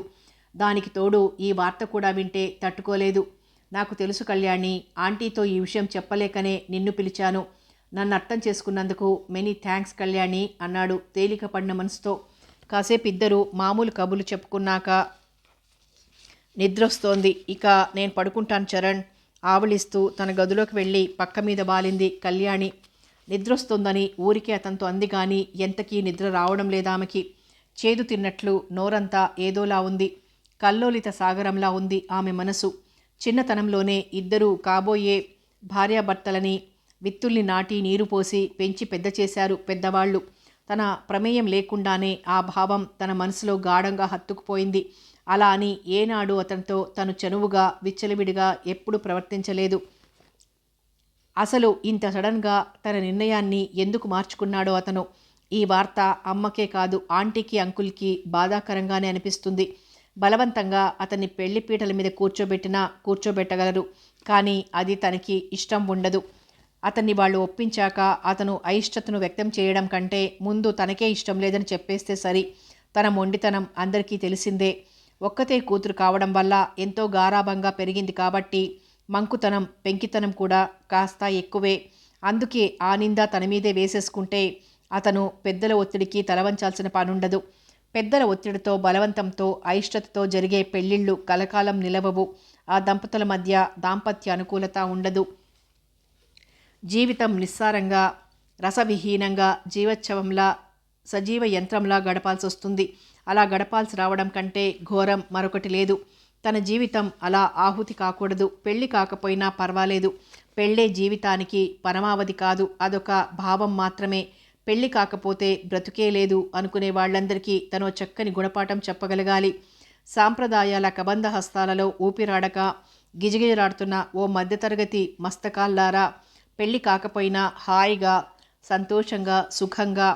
దానికి తోడు ఈ వార్త కూడా వింటే తట్టుకోలేదు. నాకు తెలుసు కళ్యాణి, ఆంటీతో ఈ విషయం చెప్పలేకనే నిన్ను పిలిచాను. నన్ను అర్థం చేసుకున్నందుకు మెనీ థ్యాంక్స్ కళ్యాణి అన్నాడు తేలిక పడిన మనసుతో. కాసేపు ఇద్దరు మామూలు కబుర్లు చెప్పుకున్నాక నిద్రొస్తోంది, ఇక నేను పడుకుంటాను చరణ్ ఆవలిస్తూ తన గదిలోకి వెళ్ళి పక్క మీద బాలింది కళ్యాణి. నిద్రొస్తోందని ఊరికే అతనితో అంది కానీ ఎంతకీ నిద్ర రావడం లేదామెకి. చేదు తిన్నట్లు నోరంతా ఏదోలా ఉంది. కల్లోలిత సాగరంలా ఉంది ఆమె మనసు. చిన్నతనంలోనే ఇద్దరూ కాబోయే భార్యాభర్తలని విత్తుల్ని నాటి నీరు పోసి పెంచి పెద్ద చేశారు పెద్దవాళ్ళు. తన ప్రమేయం లేకుండానే ఆ భావం తన మనసులో గాఢంగా హత్తుకుపోయింది. అలా అని ఏనాడు అతనితో తను చనువుగా విచ్చలవిడిగా ఎప్పుడు ప్రవర్తించలేదు. అసలు ఇంత సడన్గా తన నిర్ణయాన్ని ఎందుకు మార్చుకున్నాడో అతను. ఈ వార్త అమ్మకే కాదు ఆంటీకి అంకుల్కి బాధాకరంగానే అనిపిస్తుంది. బలవంతంగా అతన్ని పెళ్లిపీటల మీద కూర్చోబెట్టగలరు, కానీ అది తనకి ఇష్టం ఉండదు. అతన్ని వాళ్ళు ఒప్పించాక అతను అయిష్టతను వ్యక్తం చేయడం కంటే ముందు తనకే ఇష్టం లేదని చెప్పేస్తే సరి. తన మొండితనం అందరికీ తెలిసిందే. ఒక్కతే కూతురు కావడం వల్ల ఎంతో గారాబంగా పెరిగింది కాబట్టి మంకుతనం పెంకితనం కూడా కాస్త ఎక్కువే. అందుకే ఆ నింద తన మీదే వేసేసుకుంటే అతను పెద్దల ఒత్తిడికి తలవంచాల్సిన పనుండదు. పెద్దల ఒత్తిడితో బలవంతంతో అయిష్టతతో జరిగే పెళ్ళిళ్ళు కలకాలం నిలవవు. ఆ దంపతుల మధ్య దాంపత్య అనుకూలత ఉండదు. జీవితం నిస్సారంగా రసవిహీనంగా జీవోత్సవంలా సజీవ యంత్రంలా గడపాల్సి వస్తుంది. అలా గడపాల్సి రావడం కంటే ఘోరం మరొకటి లేదు. తన జీవితం అలా ఆహుతి కాకూడదు. పెళ్లి కాకపోయినా పర్వాలేదు. పెళ్ళే జీవితానికి పరమావధి కాదు, అదొక భావం మాత్రమే. పెళ్లి కాకపోతే బ్రతుకే లేదు అనుకునే వాళ్ళందరికీ తనో చక్కని గుణపాఠం చెప్పగలగాలి. సాంప్రదాయాల కబంధ హస్తాలలో ఊపిరాడక గిజగిజలాడుతున్న ఓ మధ్యతరగతి మస్తకాల్లారా పెళ్లి కాకపోయినా హాయిగా సంతోషంగా సుఖంగా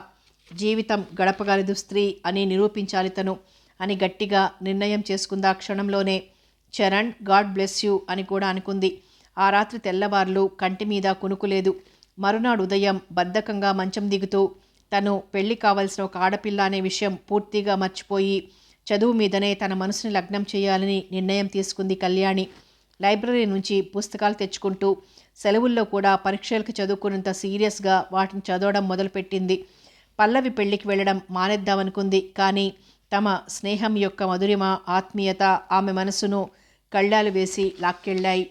జీవితం గడపగలదు స్త్రీ అని నిరూపించాలి తను అని గట్టిగా నిర్ణయం చేసుకుంది ఆ క్షణంలోనే. చరణ్, గాడ్ బ్లెస్ యూ అని కూడా అనుకుంది. ఆ రాత్రి తెల్లవార్లు కంటి మీద కునుకులేదు. మరునాడు ఉదయం బద్ధకంగా మంచం దిగుతూ తను పెళ్లి కావలసిన ఒక ఆడపిల్ల అనే విషయం పూర్తిగా మర్చిపోయి చదువు మీదనే తన మనసుని లగ్నం చేయాలని నిర్ణయం తీసుకుంది కళ్యాణి. లైబ్రరీ నుంచి పుస్తకాలు తెచ్చుకుంటూ సెలవుల్లో కూడా పరీక్షలకు చదువుకున్నంత సీరియస్గా వాటిని చదవడం మొదలుపెట్టింది. పల్లవి పెళ్లికి వెళ్ళడం మానేద్దామనుకుంది, కానీ తమ స్నేహం యొక్క మధురిమ ఆత్మీయత ఆమె మనసును కళ్ళాలు వేసి లాక్కెళ్ళాయి.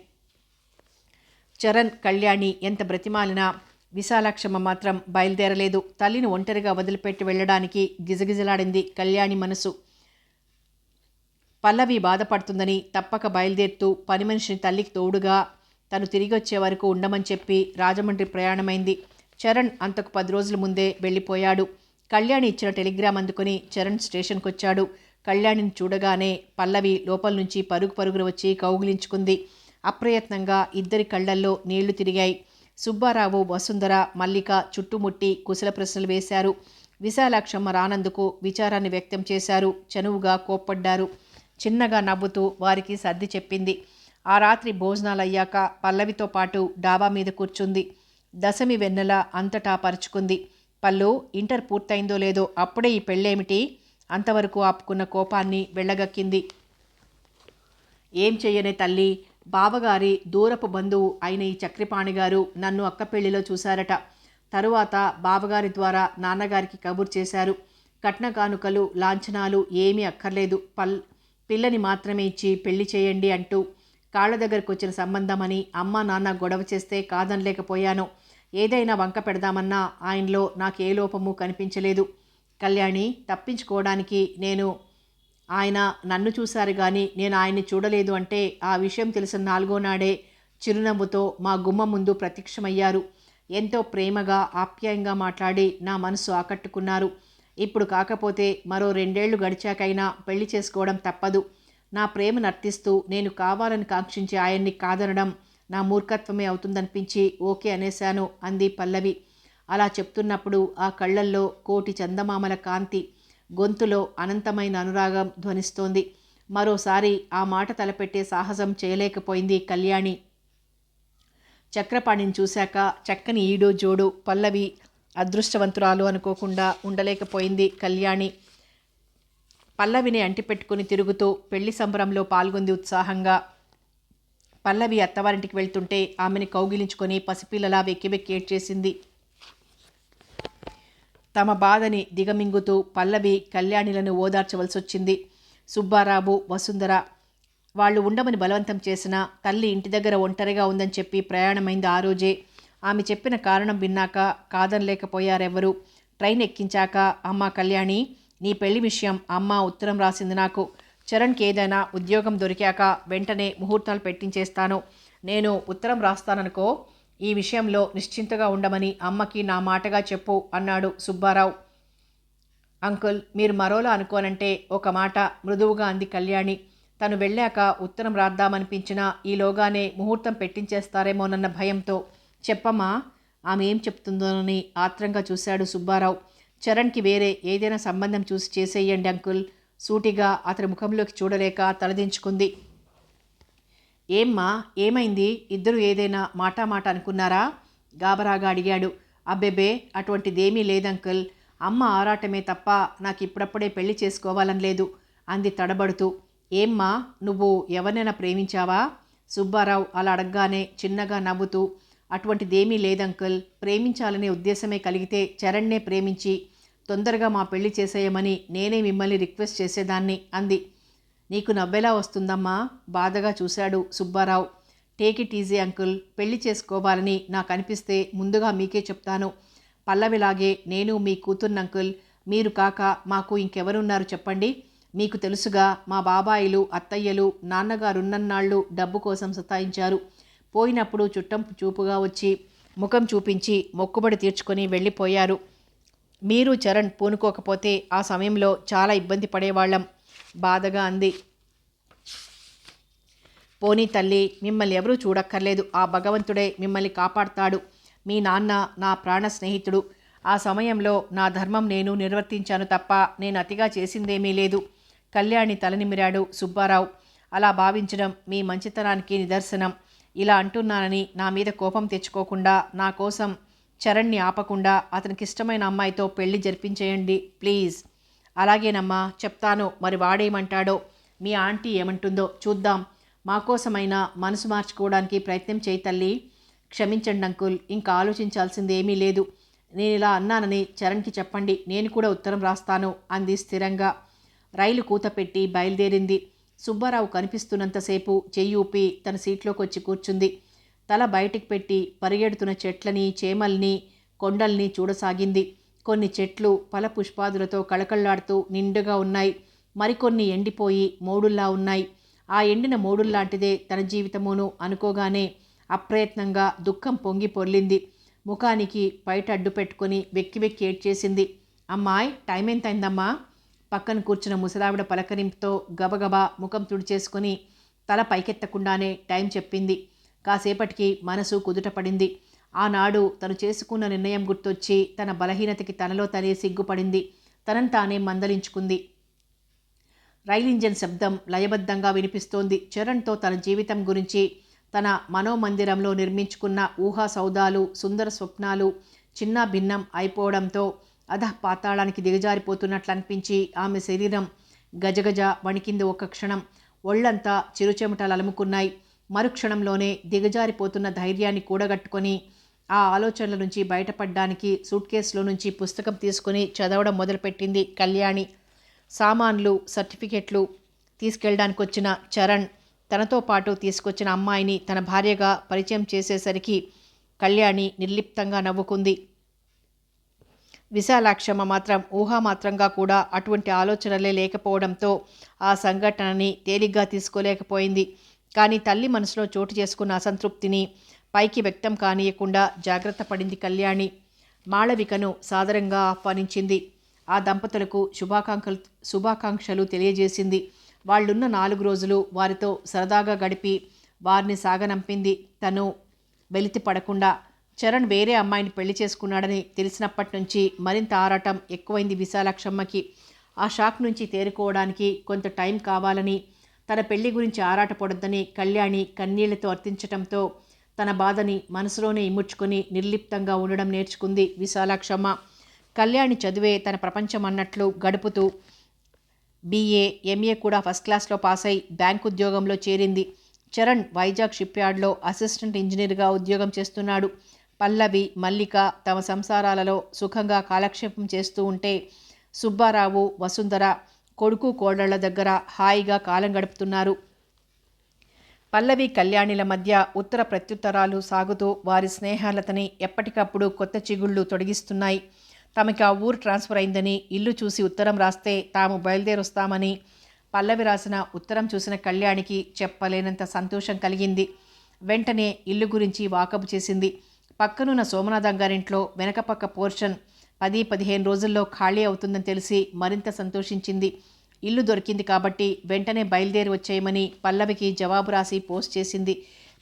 చరణ్, కళ్యాణి ఎంత బ్రతిమాలినా విశాలాక్షమ్మ మాత్రం బయలుదేరలేదు. తల్లిని ఒంటరిగా వదిలిపెట్టి వెళ్ళడానికి గిజగిజలాడింది కళ్యాణి మనసు. పల్లవి బాధపడుతుందని తప్పక బయలుదేరుతూ పని మనిషిని తల్లికి తోడుగా తను తిరిగి వచ్చే వరకు ఉండమని చెప్పి రాజమండ్రి ప్రయాణమైంది. చరణ్ అంతకు 10 రోజుల ముందే వెళ్ళిపోయాడు. కళ్యాణి ఇచ్చిన టెలిగ్రామ్ అందుకుని చరణ్ స్టేషన్కి వచ్చాడు. కళ్యాణిని చూడగానే పల్లవి లోపల నుంచి పరుగున వచ్చి కౌగిలించుకుంది. అప్రయత్నంగా ఇద్దరి కళ్లల్లో నీళ్లు తిరిగాయి. సుబ్బారావు, వసుంధర, మల్లిక చుట్టుముట్టి కుశల ప్రశ్నలు వేశారు. విశాలాక్షమ్మ రానందుకు విచారాన్ని వ్యక్తం చేశారు. చనువుగా కోప్పడ్డారు. చిన్నగా నవ్వుతూ వారికి సర్ది చెప్పింది. ఆ రాత్రి భోజనాలయ్యాక పల్లవితో పాటు డాబా మీద కూర్చుంది. దశమి వెన్నెల అంతటా పరుచుకుంది. పల్లు, ఇంటర్ పూర్తయిందో లేదో అప్పుడే ఈ పెళ్ళేమిటి? అంతవరకు ఆపుకున్న కోపాన్ని వెళ్ళగక్కింది. ఏం చెయ్యనే తల్లి, బావగారి దూరపు బంధువు అయిన ఈ చక్రిపాణి గారు నన్ను అక్క పెళ్లిలో చూశారట. తరువాత బావగారి ద్వారా నాన్నగారికి కబురు చేశారు. కట్న కానుకలు లాంఛనాలు ఏమీ అక్కర్లేదు, పిల్లని మాత్రమే ఇచ్చి పెళ్లి చేయండి అంటూ కాళ్ళ దగ్గరకు వచ్చిన సంబంధమని అమ్మ నాన్న గొడవ చేస్తే కాదనలేకపోయాను. ఏదైనా వంక పెడదామన్నా ఆయనలో నాకే లోపము కనిపించలేదు. కళ్యాణి, తప్పించుకోవడానికి ఆయన నన్ను చూశారు కానీ నేను ఆయన్ని చూడలేదు అంటే ఆ విషయం తెలిసిన 4వ నాడే చిరునవ్వుతో మా గుమ్మం ముందు ప్రత్యక్షమయ్యారు. ఎంతో ప్రేమగా ఆప్యాయంగా మాట్లాడి నా మనసు ఆకట్టుకున్నారు. ఇప్పుడు కాకపోతే మరో 2 ఏళ్లు గడిచాకైనా పెళ్లి చేసుకోవడం తప్పదు. నా ప్రేమను అర్థిస్తూ నేను కావాలని కాంక్షించే ఆయన్ని కాదనడం నా మూర్ఖత్వమే అవుతుందనిపించి ఓకే అనేశాను అంది పల్లవి. అలా చెప్తున్నప్పుడు ఆ కళ్ళల్లో కోటి చందమామల కాంతి, గొంతులో అనంతమైన అనురాగం ధ్వనిస్తోంది. మరోసారి ఆ మాట తలపెట్టే సాహసం చేయలేకపోయింది కళ్యాణి. చక్రపాణిని చూశాక చక్కని ఈడు జోడు పల్లవి అదృష్టవంతురాలు అనుకోకుండా ఉండలేకపోయింది కళ్యాణి. పల్లవిని అంటిపెట్టుకుని తిరుగుతూ పెళ్లి సంబరంలో పాల్గొంది ఉత్సాహంగా. పల్లవి అత్తవారింటికి వెళ్తుంటే ఆమెని కౌగిలించుకొని పసిపిల్లలా వెక్కి వెక్కి ఏడ్చేసింది. తమ బాధని దిగమింగుతూ పల్లవి కళ్యాణిలను ఓదార్చవలసొచ్చింది. సుబ్బారావు, వసుంధర వాళ్ళు ఉండమని బలవంతం చేసినా తల్లి ఇంటి దగ్గర ఒంటరిగా ఉందని చెప్పి ప్రయాణమైంది ఆ రోజే. ఆమె చెప్పిన కారణం విన్నాక కాదనలేకపోయారెవ్వరూ. ట్రైన్ ఎక్కించాక, అమ్మా కళ్యాణి, నీ పెళ్లి విషయం అమ్మ ఉత్తరం రాసింది నాకు. చరణ్కి ఏదైనా ఉద్యోగం దొరికాక వెంటనే ముహూర్తాలు పెట్టించేస్తాను. నేను ఉత్తరం రాస్తాననుకో, ఈ విషయంలో నిశ్చింతగా ఉండమని అమ్మకి నా మాటగా చెప్పు అన్నాడు సుబ్బారావు. అంకుల్, మీరు మరోలా అనుకోనంటే ఒక మాట మృదువుగా అంది కళ్యాణి. తను వెళ్ళాక ఉత్తరం రాద్దామనిపించినా ఈలోగానే ముహూర్తం పెట్టించేస్తారేమోనన్న భయంతో. చెప్పమ్మా, ఆమె ఏం చెప్తుందోనని ఆత్రంగా చూశాడు సుబ్బారావు. చరణ్కి వేరే ఏదైనా సంబంధం చూసి చేసేయండి అంకుల్, సూటిగా అతని ముఖంలోకి చూడలేక తలదించుకుంది. ఏమ్మా, ఏమైంది? ఇద్దరు ఏదైనా మాట అనుకున్నారా? గాబరాగా అడిగాడు. అబ్బెబే, అటువంటిదేమీ లేదంకుల్. అమ్మ ఆరాటమే తప్ప నాకు ఇప్పుడప్పుడే పెళ్లి చేసుకోవాలని లేదు అంది తడబడుతూ. ఏమ్మా, నువ్వు ఎవరినైనా ప్రేమించావా? సుబ్బారావు అలా అడగగానే చిన్నగా నవ్వుతూ, అటువంటిదేమీ లేదంకుల్. ప్రేమించాలనే ఉద్దేశమే కలిగితే చరణ్నే ప్రేమించి తొందరగా మా పెళ్లి చేసేయమని నేనే మిమ్మల్ని రిక్వెస్ట్ చేసేదాన్ని అంది. నీకు నవ్వెలా వస్తుందమ్మా? బాధగా చూశాడు Subbarao. Take it easy uncle. పెళ్లి చేసుకోవాలని నాకు అనిపిస్తే ముందుగా మీకే చెప్తాను. పల్లవిలాగే నేను మీ కూతుర్నంకుల్. మీరు కాక మాకు ఇంకెవరున్నారు చెప్పండి? మీకు తెలుసుగా, మా బాబాయిలు, అత్తయ్యలు, నాన్నగారున్నన్నాళ్ళు డబ్బు కోసం సతాయించారు. పోయినప్పుడు చుట్టం చూపుగా వచ్చి ముఖం చూపించి మొక్కుబడి తీర్చుకొని వెళ్ళిపోయారు. మీరు చరణ్ పూనుకోకపోతే ఆ సమయంలో చాలా ఇబ్బంది పడేవాళ్ళం బాధగా అంది. పోనీ తల్లి, మిమ్మల్ని ఎవరూ చూడక్కర్లేదు. ఆ భగవంతుడే మిమ్మల్ని కాపాడుతాడు. మీ నాన్న నా ప్రాణ స్నేహితుడు. ఆ సమయంలో నా ధర్మం నేను నిర్వర్తించాను తప్ప నేను అతిగా చేసిందేమీ లేదు. కళ్యాణి తలనిమిరాడు సుబ్బారావు. అలా భావించడం మీ మంచితనానికి నిదర్శనం. ఇలా అంటున్నానని నా మీద కోపం తెచ్చుకోకుండా, నా కోసం చరణ్ని ఆపకుండా అతనికి ఇష్టమైన అమ్మాయితో పెళ్లి జరిపించేయండి ప్లీజ్. అలాగేనమ్మా, చెప్తాను. మరి వాడేమంటాడో, మీ ఆంటీ ఏమంటుందో చూద్దాం. మా కోసమైనా మనసు మార్చుకోవడానికి ప్రయత్నం చేయి తల్లి. క్షమించండి అంకుల్, ఇంకా ఆలోచించాల్సింది ఏమీ లేదు. నేను ఇలా అన్నానని చరణ్కి చెప్పండి. నేను కూడా ఉత్తరం రాస్తాను అంది స్థిరంగా. రైలు కూతపెట్టి బయలుదేరింది. సుబ్బారావు కనిపిస్తున్నంతసేపు చెయ్యి ఊపి తన సీట్లోకి వచ్చి కూర్చుంది. తల బయటికి పెట్టి పరిగెడుతున్న చెట్లని, చేమల్ని, కొండల్ని చూడసాగింది. కొన్ని చెట్లు ఫలపుష్పాదులతో కళకళ్లాడుతూ నిండుగా ఉన్నాయి. మరికొన్ని ఎండిపోయి మోడుల్లా ఉన్నాయి. ఆ ఎండిన మోడుల్లాంటిదే తన జీవితమును అనుకోగానే అప్రయత్నంగా దుఃఖం పొంగి పొర్లింది. ముఖానికి బయట అడ్డు పెట్టుకుని వెక్కి వెక్కి ఏడ్చేసింది. అమ్మాయ్, టైం ఎంతైందమ్మా? పక్కన కూర్చున్న ముసలావిడ పలకరింపుతో గబగబా ముఖం తుడిచేసుకుని తల పైకెత్తకుండానే టైం చెప్పింది. కాసేపటికి మనసు కుదుటపడింది. ఆనాడు తను చేసుకున్న నిర్ణయం గుర్తొచ్చి తన బలహీనతకి తనలో తనే సిగ్గుపడింది. తనను తానే మందలించుకుంది. రైలు ఇంజన్ శబ్దం లయబద్ధంగా వినిపిస్తోంది. చరణ్తో తన జీవితం గురించి, తన మనోమందిరంలో నిర్మించుకున్న ఊహా సౌధాలు, సుందర స్వప్నాలు చిన్న భిన్నం అయిపోవడంతో అధఃపాతాళానికి దిగజారిపోతున్నట్లు అనిపించి ఆమె శరీరం గజగజ వణికింది. ఒక్క క్షణం ఒళ్లంతా చిరుచెమటలు అలుముకున్నాయి. మరుక్షణంలోనే దిగజారిపోతున్న ధైర్యాన్ని కూడగట్టుకొని ఆ ఆలోచనల నుంచి బయటపడడానికి సూట్ కేసులో నుంచి పుస్తకం తీసుకుని చదవడం మొదలుపెట్టింది కళ్యాణి. సామాన్లు, సర్టిఫికెట్లు తీసుకెళ్ళడానికి వచ్చిన చరణ్ తనతో పాటు తీసుకొచ్చిన అమ్మాయిని తన భార్యగా పరిచయం చేసేసరికి కళ్యాణి నిర్లిప్తంగా నవ్వుకుంది. విశాలాక్షమ్మ మాత్రం ఊహామాత్రంగా కూడా అటువంటి ఆలోచనలే లేకపోవడంతో ఆ సంఘటనని తేలిగ్గా తీసుకోలేకపోయింది. కానీ తల్లి మనసులో చోటు చేసుకున్న అసంతృప్తిని పైకి వ్యక్తం కానీయకుండా జాగ్రత్త పడింది కళ్యాణి. మాళవికను సాదరంగా ఆహ్వానించింది. ఆ దంపతులకు శుభాకాంక్షలు తెలియజేసింది. వాళ్ళున్న 4 రోజులు వారితో సరదాగా గడిపి వారిని సాగనంపింది. తను వెలితి పడకుండా. చరణ్ వేరే అమ్మాయిని పెళ్లి చేసుకున్నాడని తెలిసినప్పటి నుంచి మరింత ఆరాటం ఎక్కువైంది విశాలాక్షమ్మకి. ఆ షాక్ నుంచి తేరుకోవడానికి కొంత టైం కావాలని, తన పెళ్లి గురించి ఆరాటపడొద్దని కళ్యాణి కన్నీళ్లతో అర్థించటంతో తన బాధని మనసులోనే ఇముడ్చుకొని నిర్లిప్తంగా ఉండడం నేర్చుకుంది విశాలాక్షమ్మ. కళ్యాణి చదువే తన ప్రపంచం అన్నట్లు గడుపుతూ BA, MA కూడా ఫస్ట్ క్లాస్లో పాస్ అయి బ్యాంకు ఉద్యోగంలో చేరింది. చరణ్ వైజాగ్ షిప్ యార్డ్లో అసిస్టెంట్ ఇంజనీర్గా ఉద్యోగం చేస్తున్నాడు. పల్లవి, మల్లిక తమ సంసారాలలో సుఖంగా కాలక్షేపం చేస్తూ ఉంటే సుబ్బారావు, వసుంధర కొడుకు కోడళ్ల దగ్గర హాయిగా కాలం గడుపుతున్నారు. పల్లవి, కళ్యాణిల మధ్య ఉత్తర ప్రత్యుత్తరాలు సాగుతూ వారి స్నేహాలతని ఎప్పటికప్పుడు కొత్త చిగుళ్ళు తొడిగిస్తున్నాయి. తమకి ఆ ఊరు ట్రాన్స్ఫర్ అయిందని, ఇల్లు చూసి ఉత్తరం రాస్తే తాము బయలుదేరొస్తామని పల్లవి రాసిన ఉత్తరం చూసిన కళ్యాణికి చెప్పలేనంత సంతోషం కలిగింది. వెంటనే ఇల్లు గురించి వాకబు చేసింది. పక్కనున్న సోమనాథం గారింట్లో వెనక పక్క పోర్షన్ 10-15 రోజుల్లో ఖాళీ అవుతుందని తెలిసి మరింత సంతోషించింది. ఇల్లు దొరికింది కాబట్టి వెంటనే బయలుదేరి వచ్చేయమని పల్లవికి జవాబు రాసి పోస్ట్ చేసింది.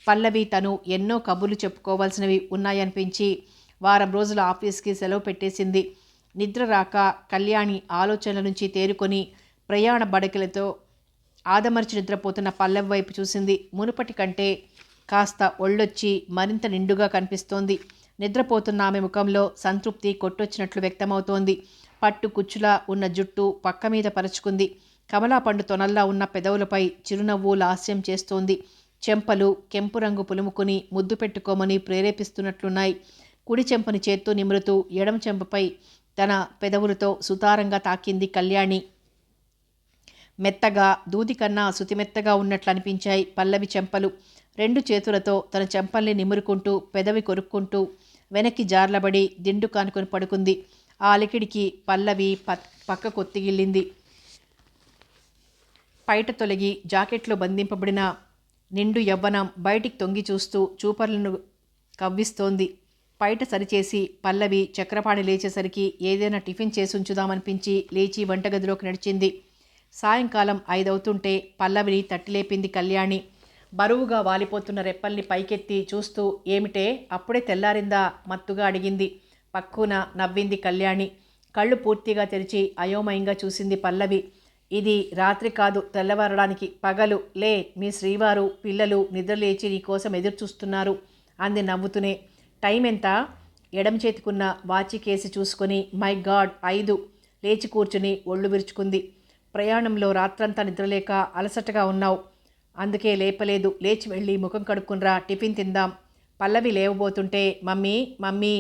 పల్లవి తను ఎన్నో కబుర్లు చెప్పుకోవాల్సినవి ఉన్నాయనిపించి వారం రోజుల ఆఫీస్కి సెలవు పెట్టేసింది. నిద్ర రాక కళ్యాణి ఆలోచనల నుంచి తేరుకొని ప్రయాణ బడకలతో ఆదమర్చి నిద్రపోతున్న పల్లవి వైపు చూసింది. మునుపటి కంటే కాస్త ఒళ్ళొచ్చి మరింత నిండుగా కనిపిస్తోంది. నిద్రపోతున్న ఆమె ముఖంలో సంతృప్తి కొట్టొచ్చినట్లు వ్యక్తమవుతోంది. పట్టు కుచ్చులా ఉన్న జుట్టు పక్క మీద పరుచుకుంది. కమలా పండు తొనల్లా ఉన్న పెదవులపై చిరునవ్వు లాస్యం చేస్తోంది. చెంపలు కెంపు రంగు పులుముకుని ముద్దు పెట్టుకోమని ప్రేరేపిస్తున్నట్లున్నాయి. కుడి చెంపని చేత్తో నిమురుతూ ఎడమ చెంపపై తన పెదవులతో సుతారంగా తాకింది కళ్యాణి. మెత్తగా, దూది కన్నా సుతిమెత్తగా ఉన్నట్లు అనిపించాయి పల్లవి చెంపలు. 2 చేతులతో తన చెంపల్ని నిమురుకుంటూ పెదవి కొరుక్కుంటూ వెనక్కి జార్లబడి దిండు కానుకొని పడుకుంది. ఆ అలికిడికి పల్లవి పక్క కొత్తిగిల్లింది. పైట తొలగి జాకెట్లో బంధింపబడిన నిండు యవ్వనం బయటికి తొంగి చూస్తూ చూపర్లను కవ్విస్తోంది. పైట సరిచేసి పల్లవి చక్రపాణి లేచేసరికి ఏదైనా టిఫిన్ చేసి ఉంచుదామనిపించి లేచి వంటగదిలోకి నడిచింది. సాయంకాలం 5 అవుతుంటే పల్లవిని తట్టిలేపింది కళ్యాణి. బరువుగా వాలిపోతున్న రెప్పల్ని పైకెత్తి చూస్తూ ఏమిటే అప్పుడే తెల్లారిందా మత్తుగా అడిగింది. పక్కున నవ్వింది కళ్యాణి. కళ్ళు పూర్తిగా తెరిచి అయోమయంగా చూసింది పల్లవి. ఇది రాత్రి కాదు, తెల్లవారడానికి పగలు. లే, మీ శ్రీవారు పిల్లలు నిద్రలేచి నీకోసం ఎదురు చూస్తున్నారు అంది నవ్వుతూనే. టైం ఎంత? ఎడమ చేతికున్న వాచి కేసి చూసుకొని మై గాడ్ 5. లేచి కూర్చుని ఒళ్ళు విరుచుకుంది. ప్రయాణంలో రాత్రంతా నిద్రలేక అలసటగా ఉన్నావు, అందుకే లేపలేదు. లేచి వెళ్ళి ముఖం కడుక్కునరా, టిఫిన్ తిందాం. పల్లవి లేవబోతుంటే మమ్మీ మమ్మీ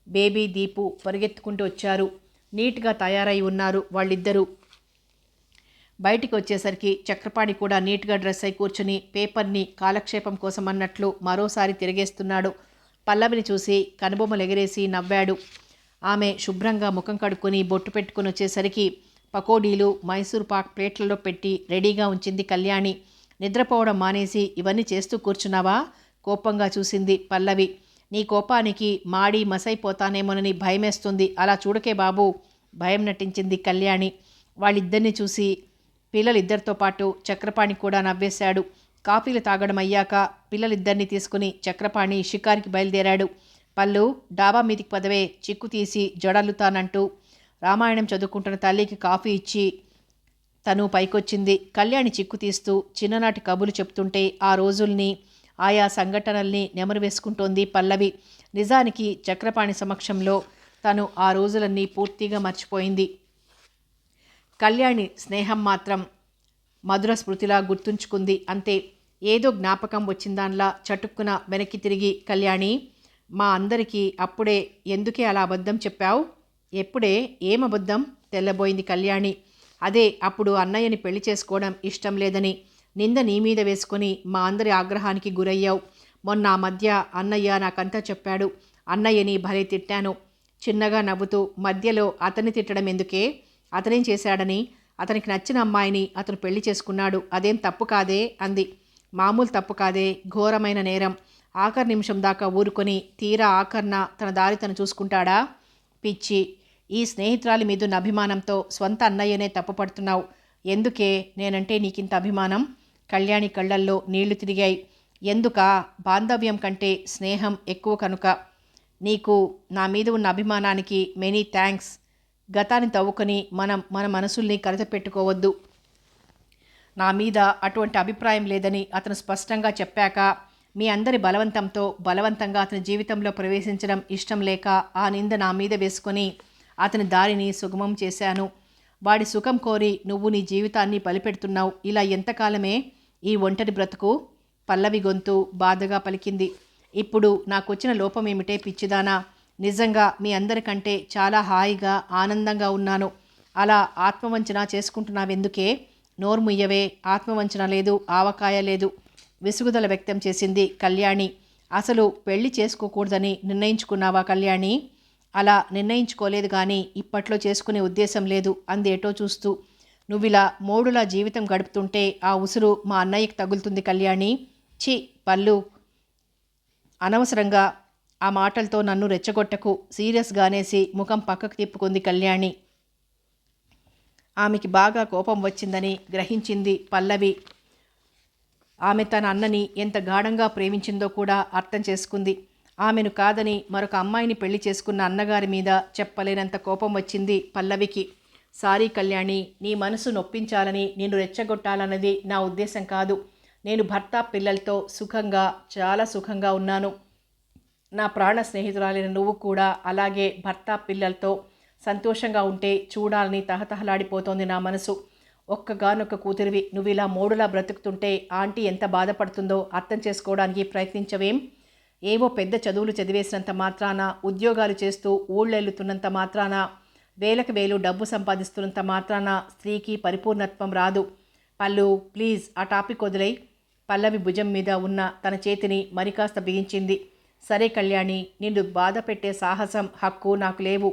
బేబీ దీపు పరిగెత్తుకుంటూ వచ్చారు. నీట్గా తయారై ఉన్నారు వాళ్ళిద్దరూ. బయటికి వచ్చేసరికి చక్రపాణి కూడా నీట్గా డ్రెస్ అయి కూర్చుని పేపర్ని కాలక్షేపం కోసం అన్నట్లు మరోసారి తిరిగేస్తున్నాడు. పల్లవిని చూసి కనుబొమ్మలు ఎగరేసి నవ్వాడు. ఆమె శుభ్రంగా ముఖం కడుక్కొని బొట్టు పెట్టుకుని వచ్చేసరికి పకోడీలు మైసూర్ పాక్ ప్లేట్లలో పెట్టి రెడీగా ఉంచింది కళ్యాణి. నిద్రపోవడం మానేసి ఇవన్నీ చేస్తూ కూర్చున్నావా? కోపంగా చూసింది పల్లవి. నీ కోపానికి మాడి మసైపోతానేమోనని భయమేస్తుంది. అలా చూడకే బాబు, భయం నటించింది కళ్యాణి. వాళ్ళిద్దరిని చూసి పిల్లలిద్దరితో పాటు చక్రపాణి కూడా నవ్వేశాడు. కాఫీలు తాగడం అయ్యాక పిల్లలిద్దరినీ తీసుకుని చక్రపాణి షికారికి బయలుదేరాడు. పల్లు, డాబా మీదికి పదవే, చిక్కు తీసి జడల్లుతానంటూ రామాయణం చదువుకుంటున్న తల్లికి కాఫీ ఇచ్చి తను పైకొచ్చింది. కళ్యాణి చిక్కు తీస్తూ చిన్ననాటి కబులు చెప్తుంటే ఆ రోజుల్ని ఆయా సంఘటనల్ని నెమరు వేసుకుంటోంది పల్లవి. నిజానికి చక్రపాణి సమక్షంలో తను ఆ రోజులన్నీ పూర్తిగా మర్చిపోయింది. కళ్యాణి స్నేహం మాత్రం మధుర స్మృతిలా గుర్తుంచుకుంది అంతే. ఏదో జ్ఞాపకం వచ్చిందాన్లా చటుక్కున వెనక్కి తిరిగి, కళ్యాణి, మా అందరికీ అప్పుడే ఎందుకే అలా అబద్ధం చెప్పావు? ఎప్పుడే? ఏం అబద్ధం? తెల్లబోయింది కళ్యాణి. అదే, అప్పుడు అన్నయ్యని పెళ్లి చేసుకోవడం ఇష్టం లేదని నింద నీ మీద వేసుకొని మా అందరి ఆగ్రహానికి గురయ్యావు. మొన్న ఆ మధ్య అన్నయ్య నాకంతా చెప్పాడు. అన్నయ్యని భలే తిట్టాను. చిన్నగా నవ్వుతూ మధ్యలో అతన్ని తిట్టడం ఎందుకే, అతనేం చేశాడని, అతనికి నచ్చిన అమ్మాయిని అతను పెళ్లి చేసుకున్నాడు, అదేం తప్పు కాదే అంది. మామూలు తప్పు కాదే, ఘోరమైన నేరం. ఆఖరి నిమిషం దాకా ఊరుకొని తీరా ఆఖర్న తన దారి తను చూసుకుంటాడా? పిచ్చి. ఈ స్నేహితురాలి మీదున్న అభిమానంతో స్వంత అన్నయ్యనే తప్పుపడుతున్నావు. ఎందుకే నేనంటే నీకింత అభిమానం? కళ్యాణి కళ్ళల్లో నీళ్లు తిరిగాయి. ఎందుకా? బాంధవ్యం కంటే స్నేహం ఎక్కువ కనుక. నీకు నా మీద ఉన్న అభిమానానికి మెనీ థ్యాంక్స్. గతాన్ని తవ్వుకొని మన మనసుల్ని కలతపెట్టుకోవద్దు. నా మీద అటువంటి అభిప్రాయం లేదని అతను స్పష్టంగా చెప్పాక మీ అందరి బలవంతంగా అతని జీవితంలో ప్రవేశించడం ఇష్టం లేక ఆ నింద నా మీద వేసుకొని అతని దారిని సుగమం చేశాను. వాడి సుఖం కోరి నువ్వు నీ జీవితాన్ని బలిపెడుతున్నావు. ఇలా ఎంతకాలమే ఈ ఒంటరి బ్రతుకు? పల్లవి గొంతు బాధగా పలికింది. ఇప్పుడు నాకొచ్చిన లోపమేమిటే పిచ్చిదానా? నిజంగా మీ అందరికంటే చాలా హాయిగా ఆనందంగా ఉన్నాను. అలా ఆత్మవంచన చేసుకుంటున్నావెందుకే? నోర్ముయ్యవే. ఆత్మవంచన లేదు, ఆవకాయ లేదు. విసుగుదల వ్యక్తం చేసింది కళ్యాణి. అసలు పెళ్లి చేసుకోకూడదని నిర్ణయించుకున్నావా కళ్యాణి? అలా నిర్ణయించుకోలేదు కానీ ఇప్పట్లో చేసుకునే ఉద్దేశం లేదు అంది ఎటో చూస్తూ. నువ్విలా మోడులా జీవితం గడుపుతుంటే ఆ ఉసురు మా అన్నయ్యకి తగులుతుంది కళ్యాణి. ఛీ పల్లు, అనవసరంగా ఆ మాటలతో నన్ను రెచ్చగొట్టకు. సీరియస్గానేసి ముఖం పక్కకు తిప్పుకుంది కళ్యాణి. ఆమెకి బాగా కోపం వచ్చిందని గ్రహించింది పల్లవి. ఆమె తన అన్నని ఎంత గాఢంగా ప్రేమించిందో కూడా అర్థం చేసుకుంది. ఆమెను కాదని మరొక అమ్మాయిని పెళ్లి చేసుకున్న అన్నగారి మీద చెప్పలేనంత కోపం వచ్చింది పల్లవికి. సారీ కళ్యాణి, నీ మనసు నొప్పించాలని, నిన్ను రెచ్చగొట్టాలన్నది నా ఉద్దేశం కాదు. నేను భర్త పిల్లలతో చాలా సుఖంగా ఉన్నాను. నా ప్రాణ స్నేహితురాలైన నువ్వు కూడా అలాగే భర్త పిల్లలతో సంతోషంగా ఉంటే చూడాలని తహతహలాడిపోతోంది నా మనసు. ఒక్కగానొక్క కూతురివి నువ్వు ఇలా మోడులా బ్రతుకుతుంటే ఆంటీ ఎంత బాధపడుతుందో అర్థం చేసుకోవడానికి ప్రయత్నించవేం? ఏవో పెద్ద చదువులు చదివేసినంత మాత్రాన, ఉద్యోగాలు చేస్తూ ఊళ్ళెళ్తున్నంత మాత్రాన, వేలకు వేలు డబ్బు సంపాదిస్తున్నంత మాత్రాన స్త్రీకి పరిపూర్ణత్వం రాదు. పల్లు ప్లీజ్ ఆ టాపిక్ వదిలేయ్. పల్లవి భుజం మీద ఉన్న తన చేతిని మరికాస్త బిగించింది. సరే కళ్యాణి, నిన్ను బాధ పెట్టే సాహసం, హక్కు నాకు లేవు.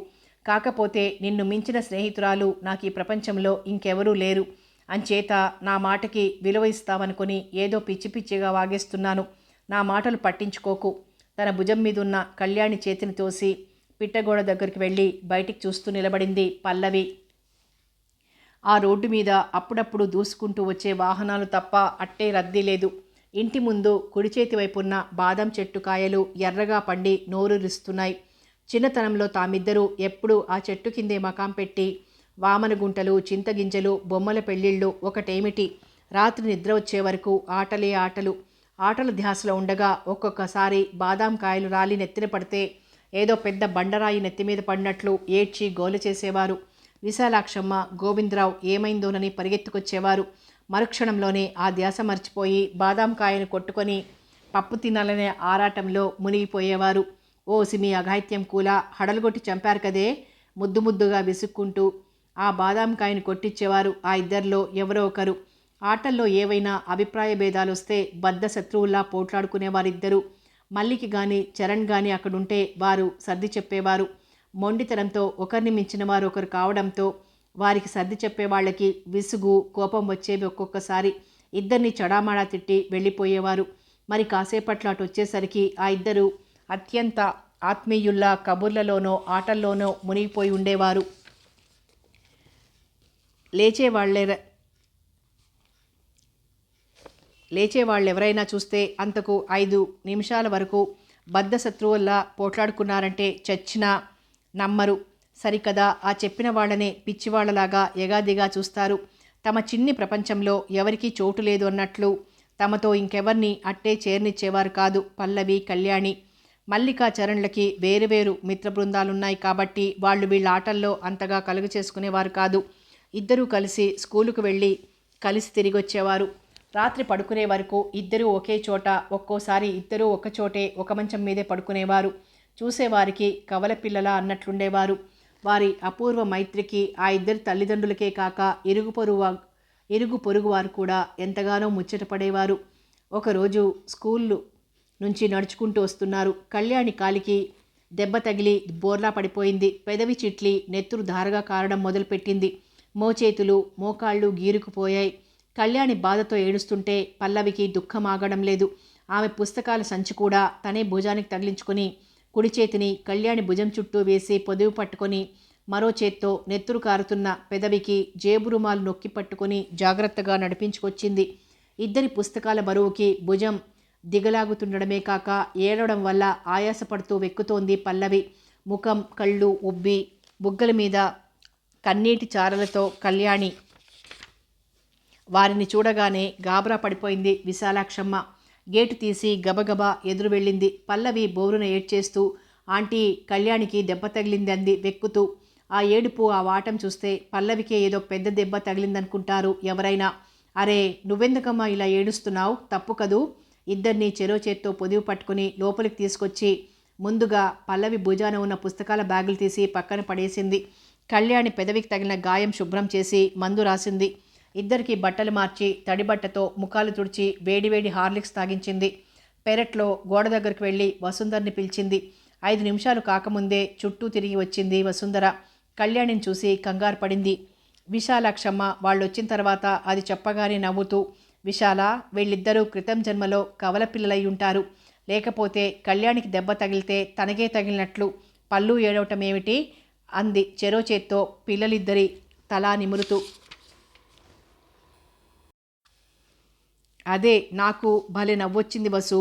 కాకపోతే నిన్ను మించిన స్నేహితురాలు నాకు ఈ ప్రపంచంలో ఇంకెవరూ లేరు. అంచేత నా మాటకి విలువ ఇస్తావనుకొని ఏదో పిచ్చి పిచ్చిగా వాగేస్తున్నాను. నా మాటలు పట్టించుకోకు. తన భుజం మీదున్న కళ్యాణి చేతిని తోసి పిట్టగోడ దగ్గరికి వెళ్ళి బయటికి చూస్తూ నిలబడింది పల్లవి. ఆ రోడ్డు మీద అప్పుడప్పుడు దూసుకుంటూ వచ్చే వాహనాలు తప్ప అట్టే రద్దీ లేదు. ఇంటి ముందు కుడి చేతి వైపున్న బాదం చెట్టు కాయలు ఎర్రగా పండి నోరూరిస్తున్నాయి. చిన్నతనంలో తామిద్దరూ ఎప్పుడూ ఆ చెట్టు కిందే మకాం పెట్టి వామనగుంటలు, చింతగింజలు, బొమ్మల పెళ్ళిళ్ళు ఒకటేమిటి, రాత్రి నిద్ర వచ్చే వరకు ఆటలే ఆటలు. ఆటల ధ్యాసలో ఉండగా ఒక్కొక్కసారి బాదాం కాయలు రాలి నెత్తిన పడితే ఏదో పెద్ద బండరాయి నెత్తిమీద పడినట్లు ఏడ్చి గోల చేసేవారు. విశాలాక్షమ్మ, గోవిందరావు ఏమైందోనని పరిగెత్తుకొచ్చేవారు. మరుక్షణంలోనే ఆ ధ్యాస మర్చిపోయి బాదాం కాయను కొట్టుకొని పప్పు తినాలనే ఆరాటంలో మునిగిపోయేవారు. ఓసి మీ అఘాయిత్యం కూలా, హడలుగొట్టి చంపారు కదే, ముద్దు ముద్దుగా విసుక్కుంటూ ఆ బాదాం కాయను కొట్టించేవారు ఆ ఇద్దరిలో ఎవరో ఒకరు. ఆటల్లో ఏవైనా అభిప్రాయ భేదాలు వస్తే బద్ధ శత్రువుల్లా పోట్లాడుకునేవారిద్దరూ. మల్లికి కానీ చరణ్ కానీ అక్కడుంటే వారు సర్ది చెప్పేవారు. మొండితనంతో ఒకరిని మించిన వారు ఒకరు కావడంతో వారికి సర్ది చెప్పేవాళ్ళకి విసుగు, కోపం వచ్చేవి. ఒక్కొక్కసారి ఇద్దరిని చడామాడా తిట్టి వెళ్ళిపోయేవారు. మరి కాసేపట్లో అటు వచ్చేసరికి ఆ ఇద్దరు అత్యంత ఆత్మీయుల్లా కబుర్లలోనో ఆటల్లోనో మునిగిపోయి ఉండేవారు. లేచేవాళ్ళెవరైనా చూస్తే అంతకు 5 నిమిషాల వరకు బద్ధ శత్రువుల్లా పోట్లాడుకున్నారంటే చచ్చినా నమ్మరు. సరికదా, ఆ చెప్పిన వాళ్ళనే పిచ్చివాళ్లలాగా ఎగాదిగా చూస్తారు. తమ చిన్ని ప్రపంచంలో ఎవరికీ చోటు లేదు అన్నట్లు తమతో ఇంకెవర్ని అట్టే చేరనిచ్చేవారు కాదు పల్లవి, కళ్యాణి. మల్లిక, చరణ్లకి వేరువేరు మిత్ర బృందాలున్నాయి కాబట్టి వాళ్ళు వీళ్ళ ఆటల్లో అంతగా కలుగు చేసుకునేవారు కాదు. ఇద్దరూ కలిసి స్కూలుకు వెళ్ళి కలిసి తిరిగి వచ్చేవారు. రాత్రి పడుకునే వరకు ఇద్దరూ ఒకే చోట, ఒక్కోసారి ఇద్దరూ ఒక్కచోటే ఒక మంచం మీదే పడుకునేవారు. చూసేవారికి కవల పిల్లలా అన్నట్లుండేవారు. వారి అపూర్వ మైత్రికి ఆ ఇద్దరి తల్లిదండ్రులకే కాక ఇరుగు పొరుగు వారు కూడా ఎంతగానో ముచ్చటపడేవారు. ఒకరోజు స్కూళ్ళు నుంచి నడుచుకుంటూ వస్తున్నారు. కళ్యాణి కాలికి దెబ్బ తగిలి బోర్లా పడిపోయింది. పెదవి చిట్లి నెత్తురు ధారగా కారడం మొదలుపెట్టింది. మోచేతులు మోకాళ్ళు గీరుకుపోయాయి. కళ్యాణి బాధతో ఏడుస్తుంటే పల్లవికి దుఃఖం ఆగడం లేదు. ఆమె పుస్తకాల సంచి కూడా తనే భుజానికి తగిలించుకొని కుడి చేతిని కళ్యాణి భుజం చుట్టూ వేసి పొదువు పట్టుకొని మరో చేత్తో నెత్తురు కారుతున్న పెదవికి జేబు రుమాలు నొక్కి పట్టుకొని జాగ్రత్తగా నడిపించుకొచ్చింది. ఇద్దరి పుస్తకాల బరువుకి భుజం దిగలాగుతుండడమే కాక ఏడవడం వల్ల ఆయాసపడుతూ వెక్కుతోంది పల్లవి. ముఖం కళ్ళు ఉబ్బి బుగ్గల మీద కన్నీటి చారలతో కళ్యాణి వారిని చూడగానే గాబరా పడిపోయింది విశాలాక్షమ్మ. గేటు తీసి గబగబా ఎదురు వెళ్ళింది. పల్లవి బోరున ఏడ్చేస్తూ ఆంటీ కళ్యాణికి దెబ్బ తగిలింది అంది వెక్కుతూ. ఆ ఏడుపు ఆ వాటం చూస్తే పల్లవికే ఏదో పెద్ద దెబ్బ తగిలిందనుకుంటారు ఎవరైనా. అరే నువ్వెందుకమ్మా ఇలా ఏడుస్తున్నావు, తప్పు కదూ. ఇద్దరిని చెరో చేత్తో పొదివి పట్టుకుని లోపలికి తీసుకొచ్చి ముందుగా పల్లవి భుజాన ఉన్న పుస్తకాల బ్యాగులు తీసి పక్కన పడేసింది. కళ్యాణి పెదవికి తగిలిన గాయం శుభ్రం చేసి మందు రాసింది. ఇద్దరికి బట్టలు మార్చి తడిబట్టతో ముఖాలు తుడిచి వేడివేడి హార్లిక్స్ తాగించింది. పెరట్లో గోడ దగ్గరికి వెళ్ళి వసుంధరని పిలిచింది. 5 నిమిషాలు కాకముందే చుట్టూ తిరిగి వచ్చింది వసుంధర. కళ్యాణిని చూసి కంగారు పడింది. విశాలాక్షమ్మ వాళ్ళొచ్చిన తర్వాత అది చెప్పగానే నవ్వుతూ, విశాల వీళ్ళిద్దరూ క్రితం జన్మలో కవల పిల్లలై ఉంటారు. లేకపోతే కళ్యాణికి దెబ్బ తగిలితే తనకే తగిలినట్లు పళ్ళు ఏడవటమేమిటి అంది చెరో చేత్తో పిల్లలిద్దరి తలా నిమురుతూ. అదే నాకు భలే నవ్వొచ్చింది వసు.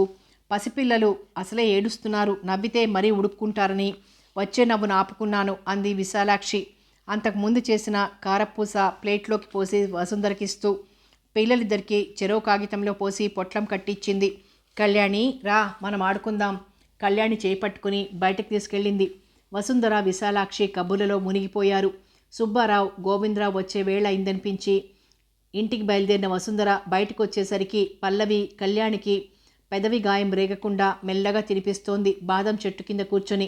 పసిపిల్లలు అసలే ఏడుస్తున్నారు, నవ్వితే మరీ ఉడుక్కుంటారని వచ్చే నవ్వును ఆపుకున్నాను అంది విశాలాక్షి. అంతకుముందు చేసిన కారపూస ప్లేట్లోకి పోసి వసుంధరకిస్తూ పిల్లలిద్దరికీ చెరో కాగితంలో పోసి పొట్లం కట్టించింది. కళ్యాణి రా మనం ఆడుకుందాం. కళ్యాణి చేపట్టుకుని బయటకు తీసుకెళ్ళింది. వసుంధర విశాలాక్షి కబుర్లలో మునిగిపోయారు. సుబ్బారావు గోవిందరావు వచ్చే వేళ అయిందనిపించి ఇంటికి బయలుదేరిన వసుంధర బయటకు వచ్చేసరికి పల్లవి కళ్యాణికి పెదవి గాయం రేగకుండా మెల్లగా తినిపిస్తోంది బాదం చెట్టు కింద కూర్చొని.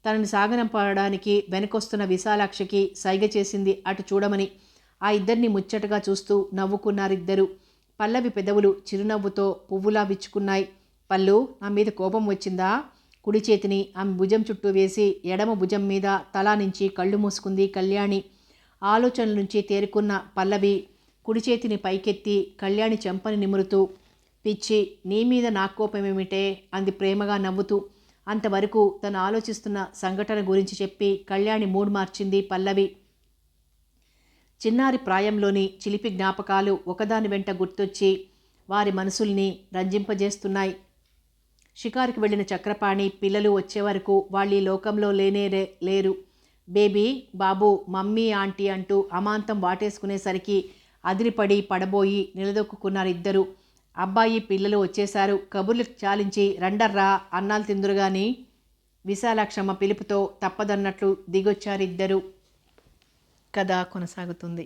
తనని సాగనంపడానికి వెనకొస్తున్న విశాలాక్షికి సైగ చేసింది అటు చూడమని. ఆ ఇద్దరిని ముచ్చటగా చూస్తూ నవ్వుకున్నారిద్దరు. పల్లవి పెదవులు చిరునవ్వుతో పువ్వులా విచ్చుకున్నాయి. పల్లు నా మీద కోపం వచ్చిందా? కుడి చేతిని ఆమె భుజం చుట్టూ వేసి ఎడమ భుజం మీద తలా నుంచి కళ్ళు మూసుకుంది కళ్యాణి. ఆలోచనల నుంచి తేరుకున్న పల్లవి కుడి చేతిని పైకెత్తి కళ్యాణి చెంపని నిమురుతూ, పిచ్చి నీ మీద నా కోపమేమిటే అంది ప్రేమగా నవ్వుతూ. అంతవరకు తను ఆలోచిస్తున్న సంఘటన గురించి చెప్పి కళ్యాణి మూడ్ మార్చింది పల్లవి. చిన్నారి ప్రాయంలోని చిలిపి జ్ఞాపకాలు ఒకదాని వెంట గుర్తొచ్చి వారి మనసుల్ని రంజింపజేస్తున్నాయి. షికారుకి వెళ్ళిన చక్రపాణి పిల్లలు వచ్చే వరకు వాళ్ళు ఈ లోకంలో లేరు. బేబీ బాబు మమ్మీ ఆంటీ అంటూ అమాంతం వాటేసుకునేసరికి అదిరిపడి పడబోయి నిలదొక్కున్నారు ఇద్దరు. అబ్బాయి పిల్లలు వచ్చేశారు, కబుర్లు చాలించి రండర్రా అన్నాలు తిందురుగాని విశాలాక్షమ్మ పిలుపుతో తప్పదన్నట్లు దిగొచ్చారిద్దరు. కథ కొనసాగుతుంది.